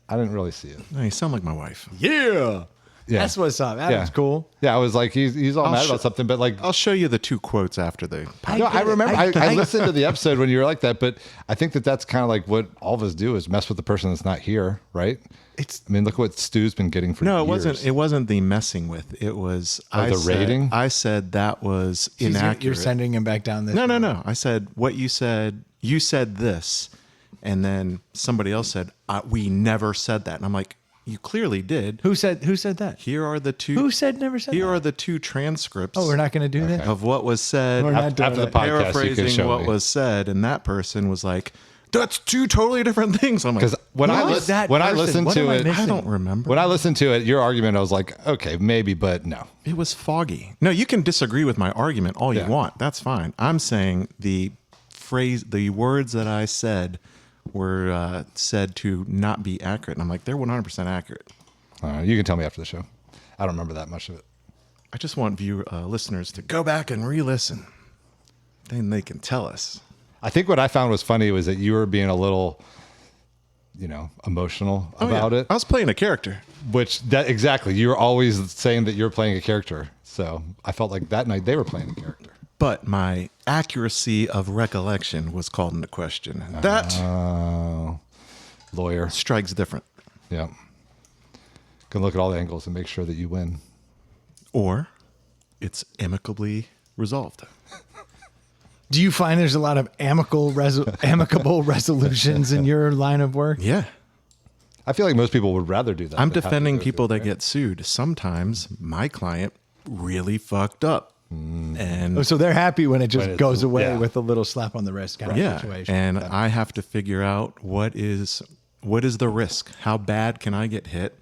I didn't really see it. No, you sound like my wife. Yeah. Yeah. That's what's up. That's cool. Yeah, I was like, he's all mad about something, but like, I'll show you the 2 quotes after the podcast. I remember. I listened to the episode when you were like that, but I think that's kind of like what all of us do is mess with the person that's not here, right? I mean, look what Stu's been getting for years. It wasn't the messing with. It was rating. I said that was inaccurate. You're sending him back down this. No. I said what you said. You said this, and then somebody else said we never said that, and I'm like, you clearly did. Who said that? Here are the 2. Who said never said Here that? are the 2 transcripts. Oh, we're not going to do that? Of what was said. We're not doing after the that. podcast. You can Paraphrasing show what me. was said, and that person was like, "That's 2 totally different things." I'm like, Because when I listened to it, I don't remember. When I listened to it, your argument, I was like, okay, maybe, but no. It was foggy. No, you can disagree with my argument all you want. That's fine. I'm saying the words that I said were said to not be accurate. And I'm like, they're 100% accurate. You can tell me after the show. I don't remember that much of it. I just want listeners to go back and re-listen. Then they can tell us. I think what I found was funny was that you were being a little, emotional about it. I was playing a character. Exactly. You're always saying that you're playing a character. So I felt like that night they were playing a character. But my accuracy of recollection was called into question. That Lawyer. strikes different. Yeah. Can look at all the angles and make sure that you win. Or it's amicably resolved. Do you find there's a lot of amicable resolutions in your line of work? Yeah. I feel like most people would rather do that. I'm than have to defending go people through that get sued. Sometimes my client really fucked up. And Oh, so they're happy when it just goes away yeah. with a little slap on the wrist kind of situation. And I have to figure out what is the risk? How bad can I get hit?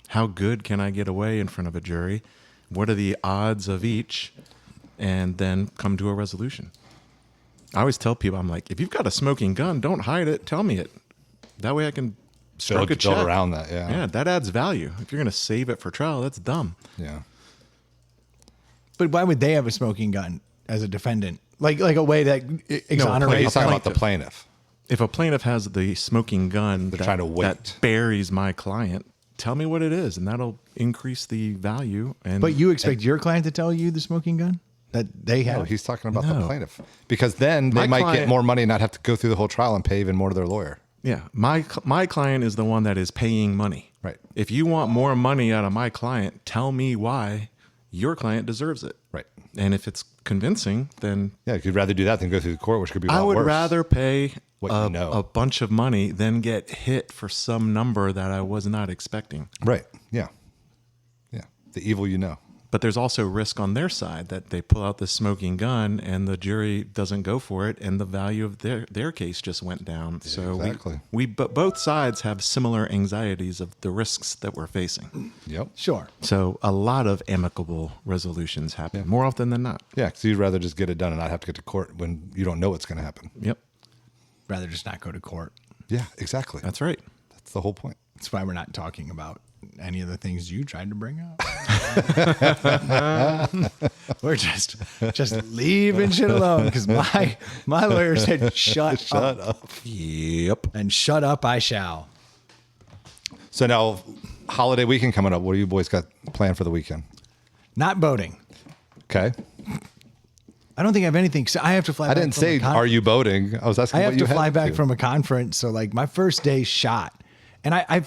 How good can I get away in front of a jury? What are the odds of each? And then come to a resolution. I always tell people, I'm like, if you've got a smoking gun, don't hide it. Tell me it. That way I can stroke a check. build around that. Yeah. Yeah, that adds value. If you're going to save it for trial, that's dumb. Yeah. But why would they have a smoking gun as a defendant? Like a way that exonerates. I'm talking about the plaintiff. If a plaintiff has the smoking gun trying to wait. that buries my client, tell me what it is, and that'll increase the value. And But you expect your client to tell you the smoking gun that they have? No, he's talking about the plaintiff. Because then they might get more money and not have to go through the whole trial and pay even more to their lawyer. yeah, my client is the one that is paying money. Right. If you want more money out of my client, tell me why your client deserves it. Right. And if it's convincing, then Yeah, you'd rather do that than go through the court, which could be a lot I would worse. rather pay What a, you know. a bunch of money than get hit for some number that I was not expecting. Right. Yeah. Yeah. The evil you know. But there's also risk on their side that they pull out the smoking gun and the jury doesn't go for it, and the value of their case just went down. So exactly. But both sides have similar anxieties of the risks that we're facing. Yep. Sure. So a lot of amicable resolutions happen more often than not. Yeah, because you'd rather just get it done and not have to get to court when you don't know what's going to happen. Yep, Rather just not go to court. Yeah, exactly. that's right. That's the whole point. That's why we're not talking about any of the things you tried to bring up. We're just leaving shit alone because my lawyer said shut up. Yep. And shut up I shall. So now, holiday weekend coming up. What do you boys got planned for the weekend? Not boating. Okay. I don't think I have anything. So I have to fly. I back didn't from say, a con- are you boating? I was asking I what have you to fly had back to. from a conference. So like my first day shot, and I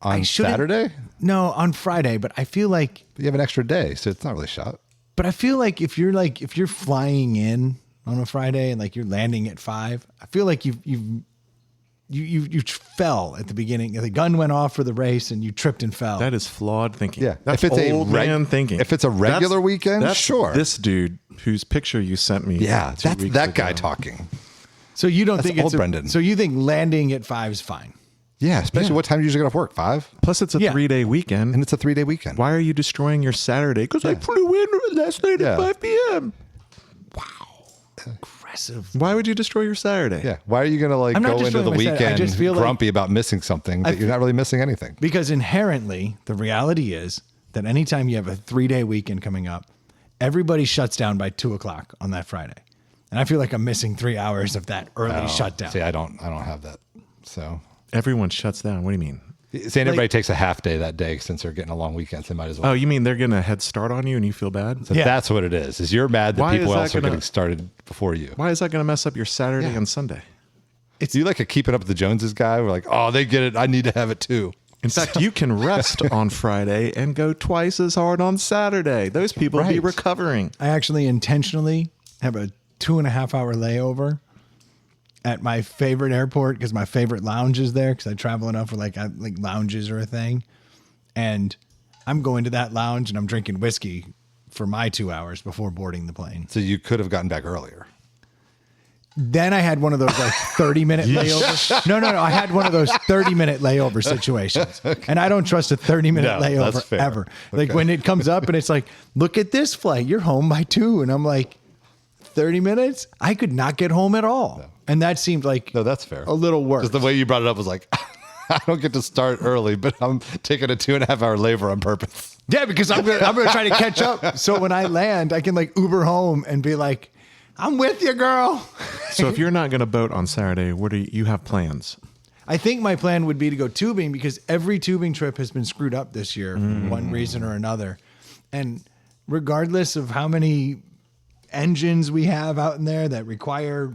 On shouldn't- Saturday? No, on Friday. But I feel like. You have an extra day, so it's not really shot. But I feel like if you're flying in on a Friday and like you're landing at 5, I feel like you've you fell at the beginning. The gun went off for the race and you tripped and fell. That is flawed thinking. Yeah. That's If it's old man thinking. If it's a regular weekend, that's sure. This dude whose picture you sent me. Yeah, 2 that's weeks that guy ago. talking. So you don't That's think old Brendan. So you think landing at 5 is fine? Yeah, especially what time do you usually get off work? 5? Plus, it's a Yeah. 3-day weekend. And it's a 3-day weekend. Why are you destroying your Saturday? Because I flew in last night Yeah. at 5 p.m. Aggressive. Why would you destroy your Saturday? Yeah. Why are you going to like I'm not go into destroying the my Saturday. I weekend just feel like- grumpy about missing something that you're not really missing anything? Because inherently, the reality is that anytime you have a 3-day weekend coming up, everybody shuts down by 2:00 on that Friday. And I feel like I'm missing 3 hours of that early shutdown. See, I don't have that. So Everyone shuts down. What do you mean? saying everybody takes a half day that day since they're getting a long weekend, so they might as well. Oh, you mean they're getting a head start on you and you feel bad? So Yeah. that's what it is you're mad that Why people is that else are gonna- getting started before you. Why is that going to mess up your Saturday and Sunday? It's you like a keeping up with the Joneses guy. We're like, oh, they get it. I need to have it too. In fact, you can rest on Friday and go twice as hard on Saturday. Those people will be Right. recovering. I actually intentionally have a 2.5-hour layover at my favorite airport because my favorite lounge is there because I travel enough for like lounges or a thing. And I'm going to that lounge and I'm drinking whiskey for my 2 hours before boarding the plane. So you could have gotten back earlier. Then I had one of those like 30-minute layovers. No. I had one of those 30-minute layover situations. And I don't trust a 30-minute No, that's layover fair. ever. Like when it comes up and it's like, look at this flight. You're home by 2. And I'm like, 30 minutes? I could not get home at all. No. And that seemed like No, that's fair. a little worse. Just the way you brought it up was like, I don't get to start early, but I'm taking a 2.5-hour labor on purpose. Yeah, because I'm gonna try to catch up. So when I land, I can like Uber home and be like, I'm with you, girl. So if you're not going to boat on Saturday, what do you have plans? I think my plan would be to go tubing because every tubing trip has been screwed up this year for one reason or another. And regardless of how many engines we have out in there that require,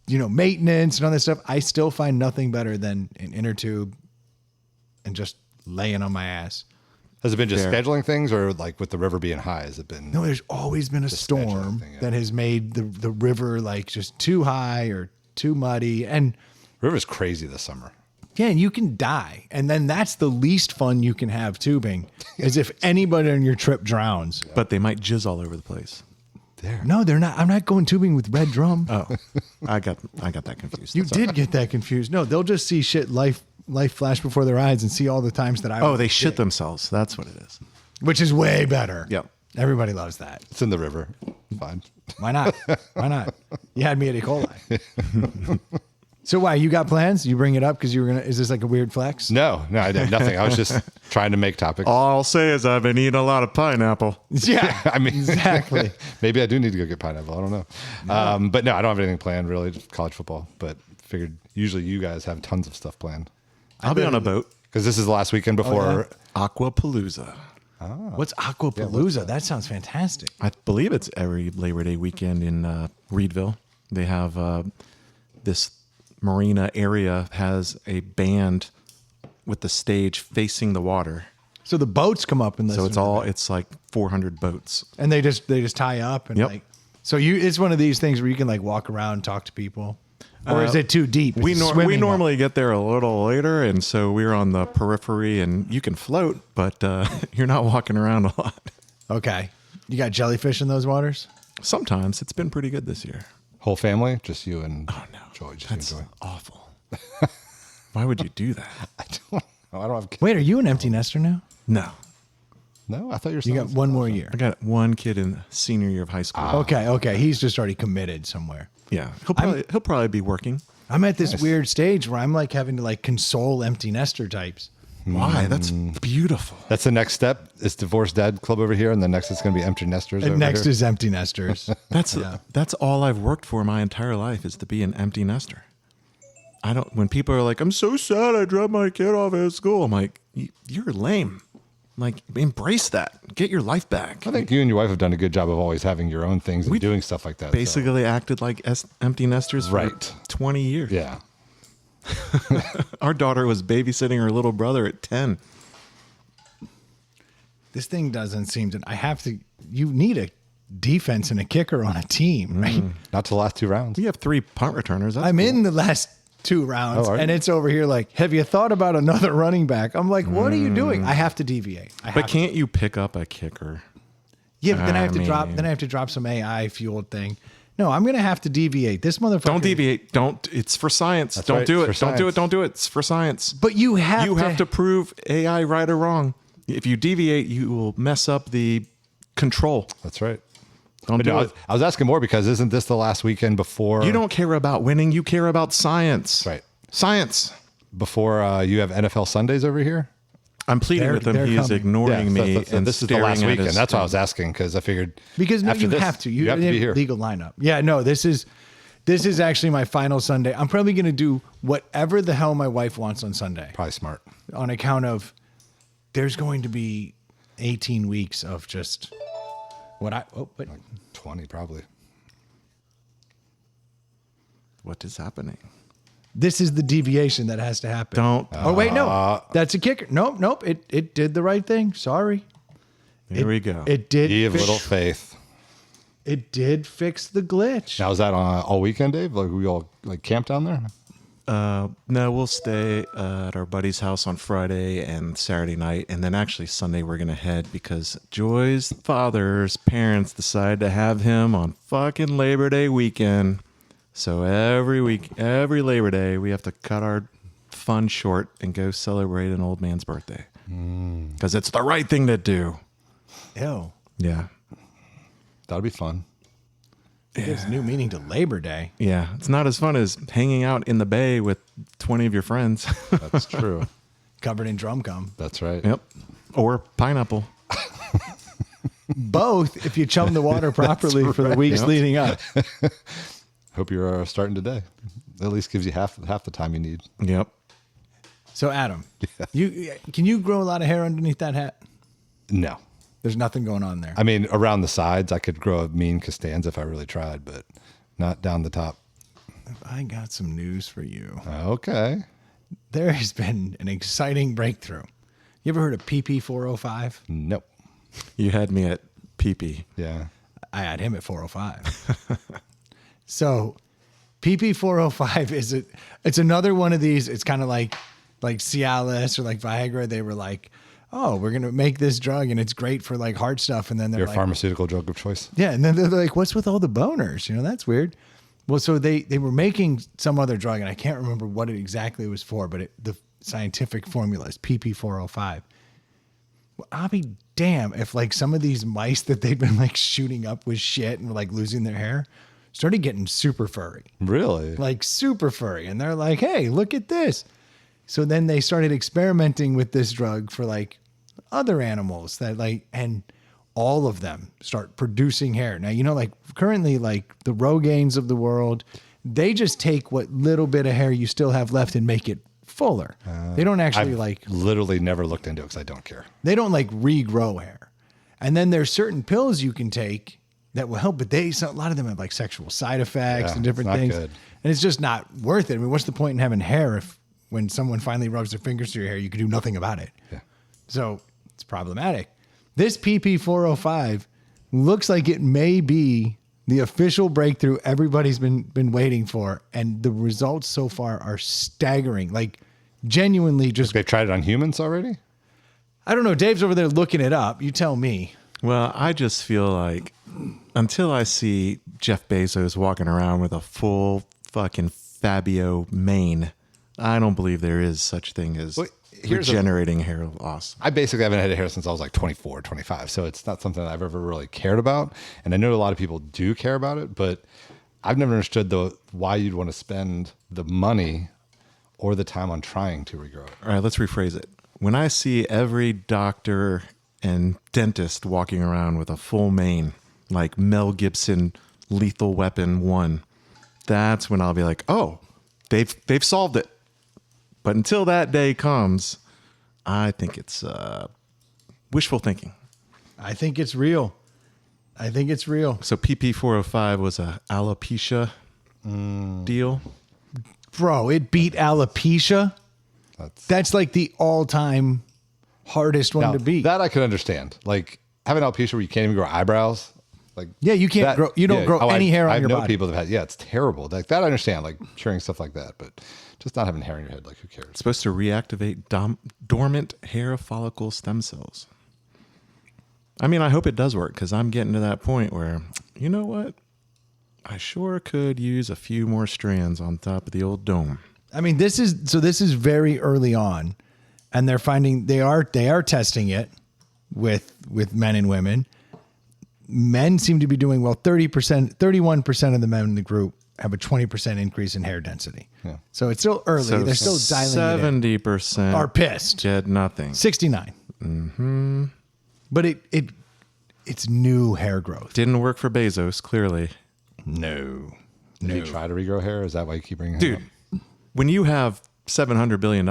maintenance and all this stuff, I still find nothing better than an inner tube and just laying on my ass. Has it been just Fair. scheduling things or like with the river being high? Has it been? No, there's always been a storm thing, yeah. that has made the river like just too high or too muddy. And River's crazy this summer. yeah, and you can die. And then that's the least fun you can have tubing is if anybody on your trip drowns. But they might jizz all over the place. There. No, they're not. I'm not going tubing with Red Drum. Oh, I got that confused. You That's all did get that confused. No, they'll just see shit life flash before their eyes and see all the times that I right. Oh, they shit themselves. That's what it is. which is way better. Yep. Everybody loves that. It's in the river. Fine. Why not? Why not? You had me at E. coli. So why, you got plans? You bring it up because you were going to, is this like a weird flex? No, I did nothing. I was just trying to make topics. All I'll say is I've been eating a lot of pineapple. Yeah, I mean, exactly. Maybe I do need to go get pineapple. I don't know. But no, I don't have anything planned really. Just college football. But figured usually you guys have tons of stuff planned I'll be on a boat. because this is the last weekend before. Aquapalooza. What's Aquapalooza? That sounds fantastic. I believe it's every Labor Day weekend in Reedville. They have this marina area has a band with the stage facing the water. So the boats come up and listen. So it's like 400 boats. and they just tie up and Yep. like. So it's one of these things where you can like walk around and talk to people, or is it too deep? We Is it swimming normally get there a little later, and so we're on the periphery, and you can float, but you're not walking around a lot. Okay, you got jellyfish in those waters. Sometimes it's been pretty good this year. Whole family, just you and Joy. Just That's you and Joy. awful. Why would you do that? I don't know. I don't have kids. Wait, are you an empty nester now? No. No, I thought You got one more year. I got one kid in senior year of high school. Okay. He's just already committed somewhere. Yeah. He'll probably be working. I'm at this weird stage where I'm like having to like console empty nester types. Why? That's beautiful. That's the next step. It's Divorced Dad Club over here, and then next it's going to be Empty Nesters. And over next here. is empty nesters. That's all I've worked for my entire life is to be an empty nester. When people are like, I'm so sad I dropped my kid off at school. I'm like, you're lame. Like, embrace that. Get your life back. I think you and your wife have done a good job of always having your own things and doing stuff like that. so- Basically acted like empty nesters for Right. 20 years. Yeah. Our daughter was babysitting her little brother at 10. This thing doesn't seem to. You need a defense and a kicker on a team, right? Not to the last 2 rounds. We have 3 punt returners. That's I'm cool. in the last 2 rounds, Oh, are you? and it's over here like, have you thought about another running back? I'm like, what are you doing? I have to deviate. But can't you pick up a kicker? Yeah, but then I have to drop. mean- Then I have to drop some AI fueled thing. No, I'm gonna have to deviate. This motherfucker. Don't deviate. Don't. It's for science. That's Don't right, do it. it's for Don't do it. science. Don't do it. It's for science. But you have You have to prove AI right or wrong. If you deviate, you will mess up the control. That's right. Don't But do no, it. I was asking more because isn't this the last weekend before You don't care about winning. You care about science. Right. Science. before you have NFL Sundays over here? I'm pleading with him. they're He is coming. ignoring me. And this is the last weekend. That's why I was asking because I figured because no, after you this, have to. You have to be here. Legal lineup. Yeah, no, this is actually my final Sunday. I'm probably going to do whatever the hell my wife wants on Sunday. Probably smart. On account of there's going to be 18 weeks of just what I 20 probably. What is happening? this is the deviation that has to happen. Don't. Oh wait, no, that's a kicker. Nope. It did the right thing. Sorry. Here we go. It did. Ye of fix- little faith. It did fix the glitch. Now is that on all weekend, Dave? Like we all like camp down there? No, we'll stay at our buddy's house on Friday and Saturday night. And then actually Sunday we're going to head because Joy's father's parents decided to have him on fucking Labor Day weekend. So every Labor Day, we have to cut our fun short and go celebrate an old man's birthday. Because it's the right thing to do. Ew. Yeah. That'll be fun. It gives new meaning to Labor Day. Yeah. It's not as fun as hanging out in the bay with 20 of your friends. That's true. Covered in drum cum. That's right. Yep. Or pineapple. Both, if you chum the water properly for the weeks Yep. leading up. Hope you're starting today. At least gives you half the time you need. Yep. So, Adam, can you grow a lot of hair underneath that hat? No. There's nothing going on there. I mean, around the sides, I could grow a mean Costanza if I really tried, but not down the top. I got some news for you. Okay. There has been an exciting breakthrough. You ever heard of PP405? Nope. You had me at pee-pee. Yeah. I had him at 405. So PP405 it's another one of these. It's kind of like Cialis or like Viagra. They were like, oh, we're going to make this drug and it's great for like heart stuff. And then they're Your like, pharmaceutical drug of choice. yeah. And then they're like, what's with all the boners? You know, that's weird. Well, so they were making some other drug and I can't remember what it exactly was for, but the scientific formula is PP405. Well, I'll be damn if like some of these mice that they've been like shooting up with shit and were like losing their hair started getting super furry, Really? like super furry. And they're like, hey, look at this. So then they started experimenting with this drug for like other animals that like, and all of them start producing hair. Now, you know, like currently like the Rogaines of the world, they just take what little bit of hair you still have left and make it fuller. They don't actually I've literally never looked into it because I don't care. they don't like regrow hair. And then there's certain pills you can take that will help, but a lot of them have like sexual side effects Yeah, and different it's not things. good. And it's just not worth it. I mean, what's the point in having hair if when someone finally rubs their fingers through your hair, you can do nothing about it? Yeah. So it's problematic. This PP405 looks like it may be the official breakthrough everybody's been waiting for. And the results so far are staggering. Like genuinely just, They've tried it on humans already? I don't know. Dave's over there looking it up. You tell me. Well, I just feel like until I see Jeff Bezos walking around with a full fucking Fabio mane, I don't believe there is such thing as Well, here's regenerating hair loss. I basically haven't had hair since I was like 24, 25. So it's not something that I've ever really cared about. And I know a lot of people do care about it, but I've never understood why you'd want to spend the money or the time on trying to regrow it. All right, let's rephrase it. When I see every doctor and dentist walking around with a full mane, like Mel Gibson, Lethal Weapon 1, that's when I'll be like, oh, they've solved it. But until that day comes, I think it's wishful thinking. I think it's real. So PP405 was a alopecia deal. Bro, it beat alopecia. That's like the all-time hardest one Now, to beat. that I could understand. Like having alopecia where you can't even grow eyebrows, Like, Yeah, you can't grow. You don't grow any hair on your body. I know people that have. Yeah, it's terrible. Like that, I understand. Like sharing stuff like that, but just not having hair in your head. Like, who cares? It's supposed to reactivate dormant hair follicle stem cells. I mean, I hope it does work because I'm getting to that point where, you know what? I sure could use a few more strands on top of the old dome. I mean, this is very early on, and they're finding they are testing it with men and women. Men seem to be doing well. 31% of the men in the group have a 20% increase in hair density. Yeah. So it's still early. So they're still dialing 70% are pissed. Get nothing. 69. Mm-hmm. But it's new hair growth. Didn't work for Bezos, clearly. No. Did you try to regrow hair? Is that why you keep bringing Dude, it up? when you have $700 billion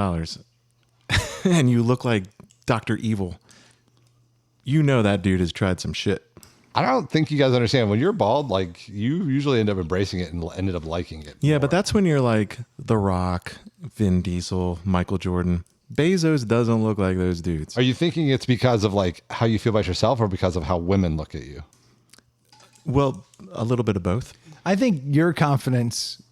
and you look like Dr. Evil, you know that dude has tried some shit. I don't think you guys understand. When you're bald, like you usually end up embracing it and ended up liking it. Yeah, more. but that's when you're like The Rock, Vin Diesel, Michael Jordan. Bezos doesn't look like those dudes. Are you thinking it's because of like how you feel about yourself or because of how women look at you? Well, a little bit of both. I think your confidence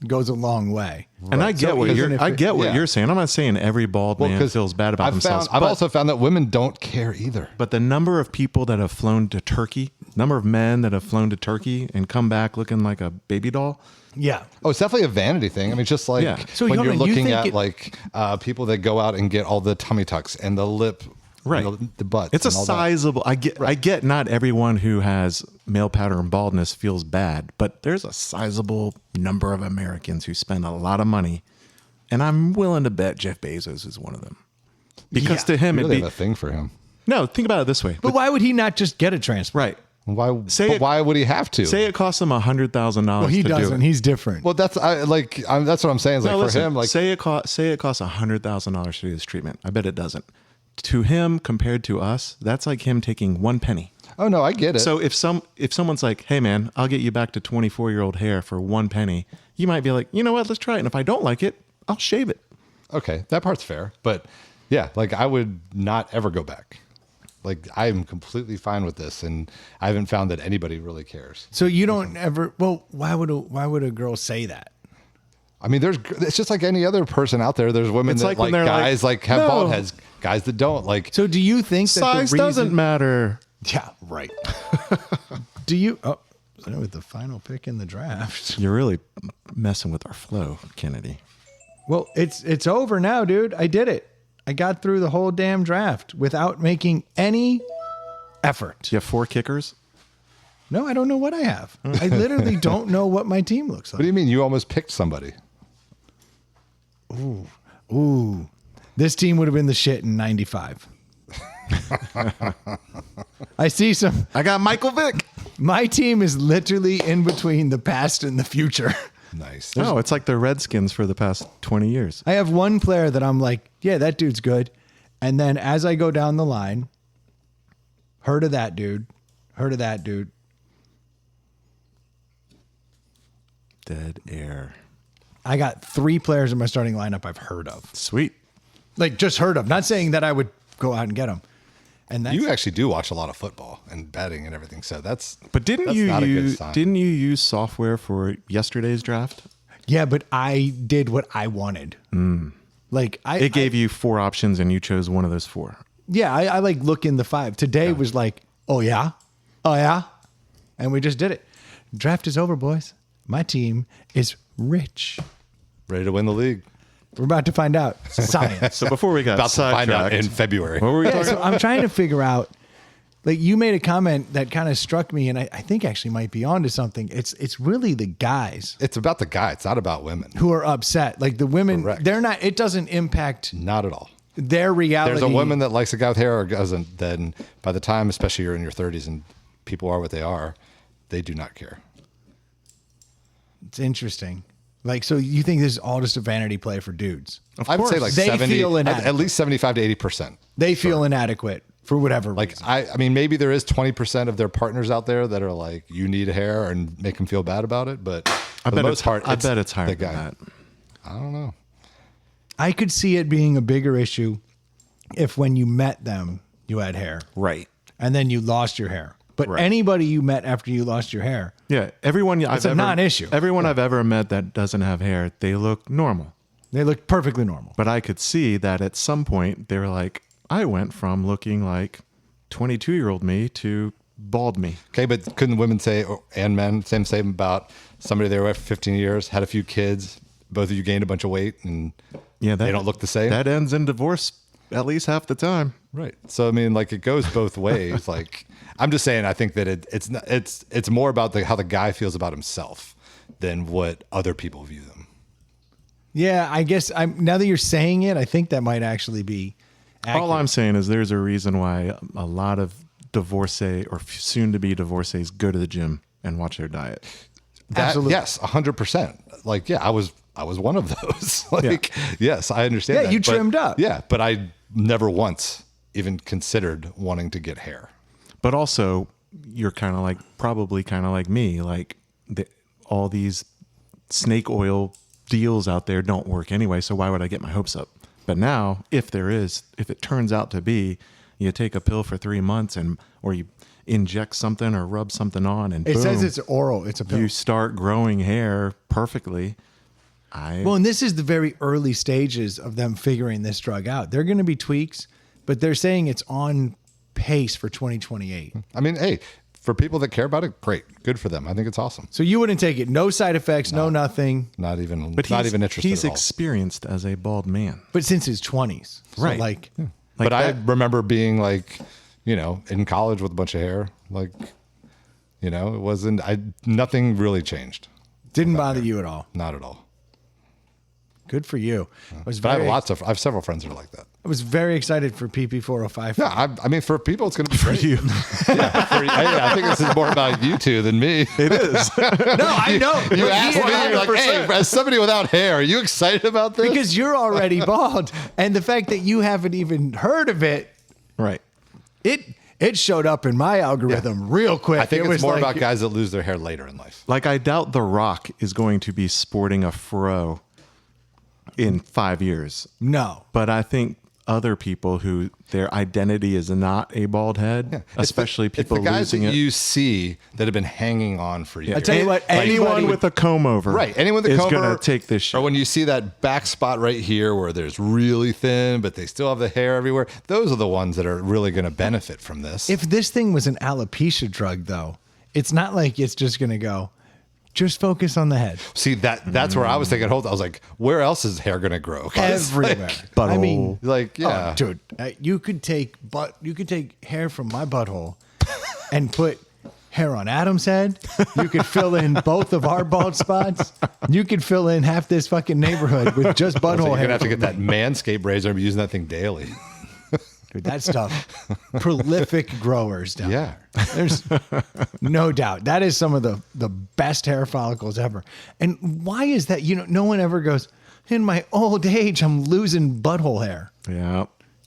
goes a long way. Right. And I get what you're saying. I'm not saying every bald man feels bad about themselves. I've also found that women don't care either. But the number of people that have flown to Turkey, number of men that have flown to Turkey and come back looking like a baby doll. Yeah. Oh, it's definitely a vanity thing. I mean, just like So when you're looking at people that go out and get all the tummy tucks and the lip, right, the butt. It's a sizable. I get. Not everyone who has male pattern baldness feels bad, but there's a sizable number of Americans who spend a lot of money, and I'm willing to bet Jeff Bezos is one of them. Because to him, it'd be a thing for him. No, think about it this way. But why would he not just get a transplant? Right. Why would he have to? Say it costs him $100,000. Well, he doesn't. He's different. Well, that's what I'm saying. Is like listen, for him, like say it costs $100,000 to do this treatment. I bet it doesn't. To him, compared to us, that's like him taking one penny. Oh no, I get it. So if someone's like, "Hey man, I'll get you back to 24-year-old hair for one penny," you might be like, "You know what? Let's try it. And if I don't like it, I'll shave it." Okay, that part's fair. But yeah, like I would not ever go back. Like I'm completely fine with this, and I haven't found that anybody really cares. So you don't ever? Well, why would a girl say that? I mean, it's just like any other person out there. There's women that like guys like have bald heads, guys that don't like. So do you think that size doesn't matter? Yeah, right. Do you? Oh, with the final pick in the draft, you're really messing with our flow, Kennedy. Well, it's over now, dude. I did it. I got through the whole damn draft without making any effort. Do you have 4 kickers? No, I don't know what I have. I literally don't know what my team looks like. What do you mean? You almost picked somebody. Ooh. This team would have been the shit in 95. I see some. I got Michael Vick. My team is literally in between the past and the future. Nice. It's like the Redskins for the past 20 years. I have one player that I'm like, yeah, that dude's good. And then as I go down the line, heard of that dude. Dead air. I got 3 players in my starting lineup I've heard of. Sweet. Like just heard of. Not saying that I would go out and get them. And you actually do watch a lot of football and betting and everything. So didn't you use software for yesterday's draft? Yeah, but I did what I wanted. Like it gave you 4 options and you chose one of those 4. Yeah, I like look in the 5. Today was like, oh yeah, and we just did it. Draft is over, boys. My team is rich, ready to win the league. We're about to find out. Science. So before we got about to find out in February. What were we talking so I'm trying to figure out. Like you made a comment that kind of struck me, and I think actually might be onto something. It's really the guys. It's about the guy. It's not about women who are upset. Like the women, correct. They're not. It doesn't impact. Not at all. Their reality. There's a woman that likes a guy with hair or doesn't. Then by the time, especially you're in your 30s and people are what they are, they do not care. It's interesting. Like, so you think this is all just a vanity play for dudes? I would say like they 70, feel at least 75 to 80%. They feel inadequate for whatever like reason. I mean, maybe there is 20% of their partners out there that are like, you need hair and make them feel bad about it. But for the most part, I bet it's higher than that. I don't know. I could see it being a bigger issue if when you met them, you had hair. Right. And then you lost your hair. But Right. anybody you met after you lost your hair, Yeah, everyone it's a non-issue. Everyone I've ever met that doesn't have hair, they look normal. They look perfectly normal. But I could see that at some point they were like, I went from looking like 22-year-old me to bald me. Okay, but couldn't women say, and men, same about somebody they were with for 15 years, had a few kids, both of you gained a bunch of weight, and Yeah, they don't look the same? That ends in divorce at least half the time. Right. So I mean, like, it goes both ways. Like, I'm just saying, I think that it's more about how the guy feels about himself than what other people view them. Yeah, I guess now that you're saying it, I think that might actually be accurate. All I'm saying is there's a reason why a lot of divorcee or soon to be divorcees go to the gym and watch their diet. Absolutely. Yes, 100%. Like, yeah, I was one of those. Like, yes, I understand. Yeah, that, you but- trimmed up. Yeah, but I never once even considered wanting to get hair. But also, you're probably kind of like me. Like all these snake oil deals out there don't work anyway. So why would I get my hopes up? But now, if it turns out to be, you take a pill for 3 months or you inject something or rub something on, and It boom, says it's oral. It's a pill. you start growing hair perfectly. Well, and this is the very early stages of them figuring this drug out. There are going to be tweaks, but they're saying it's on pace for 2028. I mean, hey, for people that care about it, great, good for them. I think it's awesome. So you wouldn't take it. No side effects, no nothing. Not even But interested. He's at all. experienced as a bald man. But since his 20s. So Right. like, But I that- remember being like, in college with a bunch of hair. Like, it wasn't. Nothing really changed. didn't bother you at all. Not at all. Good for you. But I have several friends that are like that. I was very excited for PP405. Yeah, I mean, for people, it's going to be great. You. I think this is more about you two than me. It is. No, I know. You But asked me, you're like, 100%. hey, as somebody without hair, are you excited about this? Because you're already bald. And the fact that you haven't even heard of it, Right. it showed up in my algorithm real quick. I think It it's was more like- about guys that lose their hair later in life. Like, I doubt The Rock is going to be sporting a fro in 5 years. No. But I think other people who their identity is not a bald head, especially people it's the guys losing that it. you see that have been hanging on for years. I tell you what, Anyone anybody with a comb over, Right. Anyone that is comb going over- to take this shit. Or when you see that back spot right here where there's really thin, but they still have the hair everywhere, those are the ones that are really going to benefit from this. If this thing was an alopecia drug, though, it's not like it's just going to go, just focus on the head. See, that's where I was thinking, I was like, where else is hair going to grow? 'Cause, Everywhere. butthole. I mean, yeah. oh, dude, you could take hair from my butthole and put hair on Adam's head. You could fill in both of our bald spots. You could fill in half this fucking neighborhood with just So butthole you're hair. going to have to get that Manscaped razor. I'm using that thing daily. Dude, that stuff. Prolific growers down Yeah. there. There's no doubt. That is some of the best hair follicles ever. And why is that? No one ever goes, in my old age, I'm losing butthole hair. Yeah.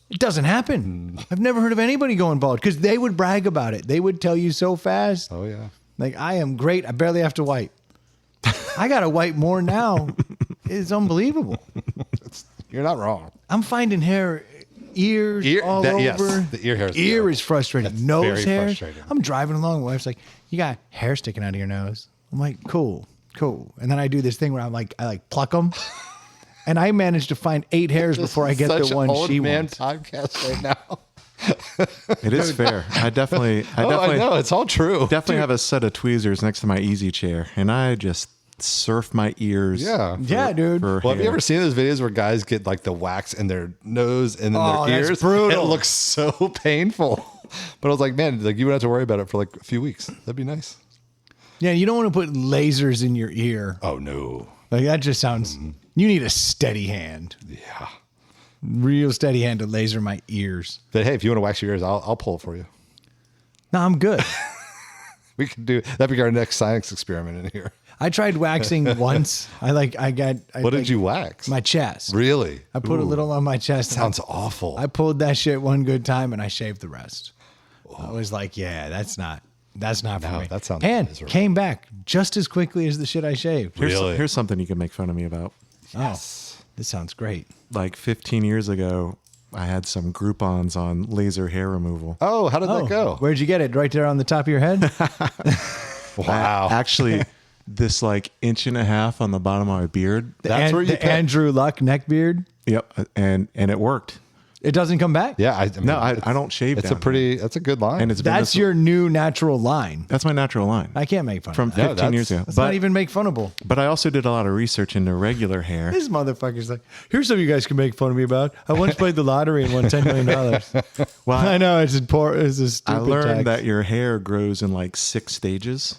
It doesn't happen. I've never heard of anybody going bald because they would brag about it. They would tell you so fast. Oh, yeah. Like, I am great. I barely have to wipe. I got to wipe more now. It's unbelievable. You're not wrong. I'm finding hair, ears all yes, over. the ear hair is Ear terrible. is frustrating. That's Nose very hair. frustrating. I'm driving along. My wife's like, you got hair sticking out of your nose. I'm like, cool. And then I do this thing where I pluck them. And I managed to find 8 hairs before I get Such the one an old she man wants. podcast right now. It is fair. I definitely I know. It's all true. definitely have a set of tweezers next to my easy chair, and I just surf my ears. Yeah. Yeah, dude. for Well, have you hair. ever seen those videos where guys get like the wax in their nose and then Oh, their that's ears? brutal. It looks so painful. But I was like, man, like you wouldn't have to worry about it for like a few weeks. That'd be nice. Yeah, you don't want to put lasers in your ear. Oh no. Like that just sounds. You need a steady hand, Yeah. real steady hand to laser my ears. But hey, if you want to wax your ears, I'll pull it for you. No, I'm good. We can do that'd be our next science experiment in here. I tried waxing once. What did you wax? My chest. Really? I put a little on my chest. Sounds awful. I pulled that shit one good time and I shaved the rest. I was like, yeah, that's not for No, me. that sounds and miserable. came back just as quickly as the shit I shaved. Really? Here's something you can make fun of me about. Oh, this sounds great. Like 15 years ago, I had some Groupons on laser hair removal. Oh, how did that go? Where'd you get it? Right there on the top of your head? Wow. Actually, this like 1.5 inch on the bottom of my beard. That's where you the Andrew Luck neck beard. Yep, and it worked. It doesn't come back. Yeah, I mean, No, I don't shave. It's down that's a good line. here. And it's been That's this- your new natural line. That's my natural line I can't make fun from of that. 15 years ago. That's not even make funable. But I also did a lot of research into regular hair. This motherfucker's like, here's something you guys can make fun of me about. I once played the lottery and won $10 million. Well, I know it's a stupid I learned tax. that your hair grows in like 6 stages.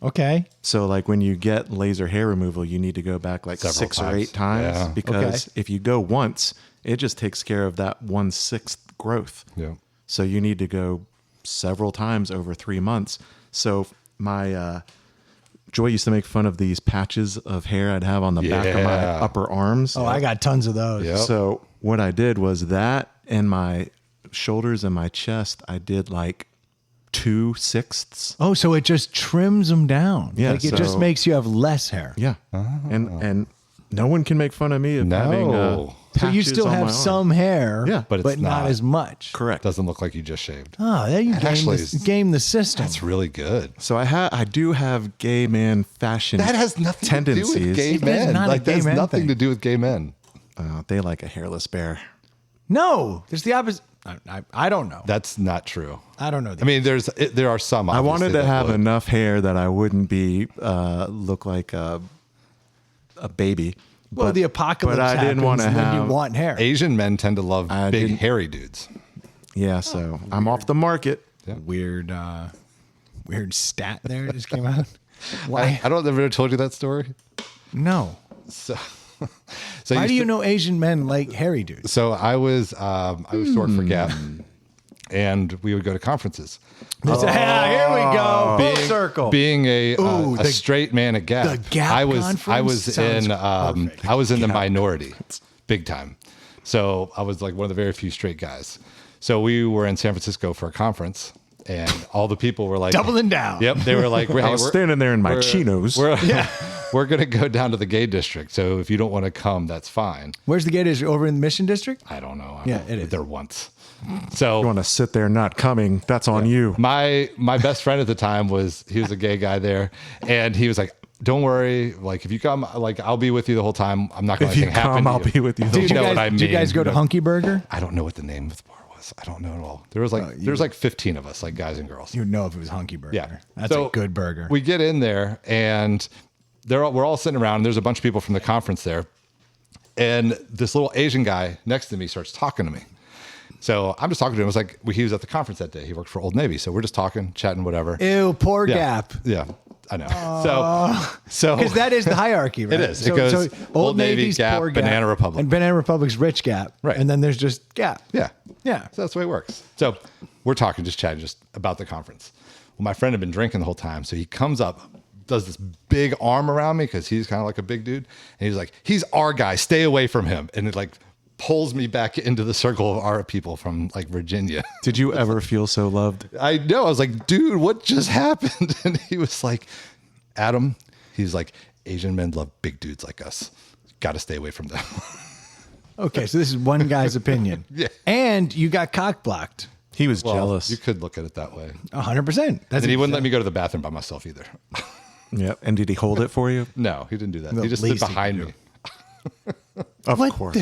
Okay. So like when you get laser hair removal, you need to go back like Several 6 or times. 8 times Yeah. because if you go once, it just takes care of that 1/6 growth. Yeah. So you need to go several times over 3 months. So my Joy used to make fun of these patches of hair I'd have on the back of my Yeah. upper arms. Oh, I got tons of those. Yep. So what I did was that and my shoulders and my chest, I did like 2/6. Oh, so it just trims them down. Yeah, Like it just so- makes you have less hair. Yeah. And no one can make fun of me of No. having So you patches still on my have arm. some hair, Yeah, but it's not not. as much. Correct. Doesn't look like you just shaved. Oh, there you actually game the system. That's really good. So I do have gay man fashion That has nothing tendencies. to do with gay It is men. not a Like gay that's man nothing thing. to do with gay men. They like a hairless bear. No, there's the opposite. I don't know. That's not true. I don't know. I mean, there are some. I wanted obviously, to that have would. enough hair that I wouldn't be look like a baby. well, the apocalypse but I didn't happens want to and then have. you want hair. Asian men tend to love I big, didn't- hairy dudes. Yeah, so I'm off the market. Weird stat there just came out. Why? I don't know if I ever told you that story. No. So Why do you know Asian men like hairy dudes? So I was working for Gap, and we would go to conferences. Here we go. Full circle. Being a the- straight man at Gap, the Gap I was conference in sounds perfect. I was in the minority, big time. So I was like one of the very few straight guys. So we were in San Francisco for a conference, and all the people were like Doubling down. Yep, they were like, I was standing there in my chinos. We're going to go down to the gay district. So if you don't want to come, that's fine. Where's the gate? Is it over in the Mission District? I don't know. Yeah, it was is. there once. So You want to sit there not coming? That's on you. my best friend at the time was a gay guy there, and he was like, "Don't worry, like if you come, like I'll be with you the whole time. I'm not going to If you anything happen. come, to I'll you." be with you. Do you know what I mean? Do you guys go to Hunky Burger? I don't know what the name of the bar was. I don't know at all. There was like 15 of us, like guys and girls. You would know if it was Hunky Burger. Yeah, That's So a good burger. We get in there, and we're all sitting around. And there's a bunch of people from the conference there, and this little Asian guy next to me starts talking to me. So I'm just talking to him. It was like he was at the conference that day. He worked for Old Navy, so we're just talking, chatting, whatever. Ew, poor Yeah. Gap. Yeah, I know. So Because that is the hierarchy, right? It is. It goes Old Navy, Gap, poor Banana Republic. and Banana Republic's rich Gap, Right. And then there's just Gap. Yeah. Yeah. So that's the way it works. So we're talking, just chatting, just about the conference. Well, my friend had been drinking the whole time. So he comes up, does this big arm around me because he's kind of like a big dude. And he's like, he's our guy. Stay away from him. And it like pulls me back into the circle of our people from like Virginia. Did you ever feel so loved? I know. I was like, dude, what just happened? And he was like, Adam, he's like, Asian men love big dudes like us. Got to stay away from them. Okay, so this is one guy's opinion. Yeah. And you got cock blocked. He was Well, jealous. You could look at it that way. 100%. And he wouldn't let me go to the bathroom by myself either. Yep. And did he hold it for you? No, he didn't do that. The He just stood least he behind could me. Of What? course.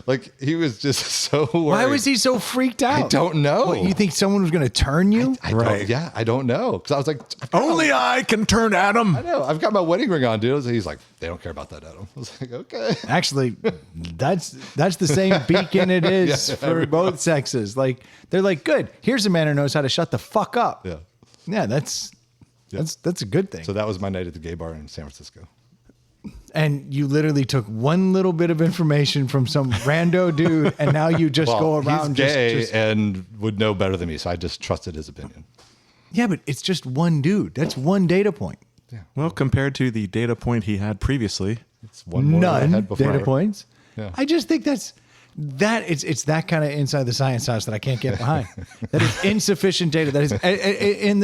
Like he was just so worried. Why was he so freaked out? I don't know. What, you think someone was going to turn you? I don't, Right. yeah, I don't know. Because I was like, Only I can turn Adam. I know. I've got my wedding ring on, dude. He's like, they don't care about that, Adam. I was like, okay. Actually, that's the same beacon it is Yeah, for both sexes. Like they're like, good. Here's a man who knows how to shut the fuck up. Yeah. Yeah, that's a good thing. So that was my night at the gay bar in San Francisco. And you literally took one little bit of information from some rando dude, and now you just go around he's gay just and would know better than me, so I just trusted his opinion. yeah, but it's just one dude. That's one data point. Well, compared to the data point he had previously, It's one more than I None had before. data points. Yeah. I just think it's that kind of inside the science house that I can't get behind. That is insufficient data. That is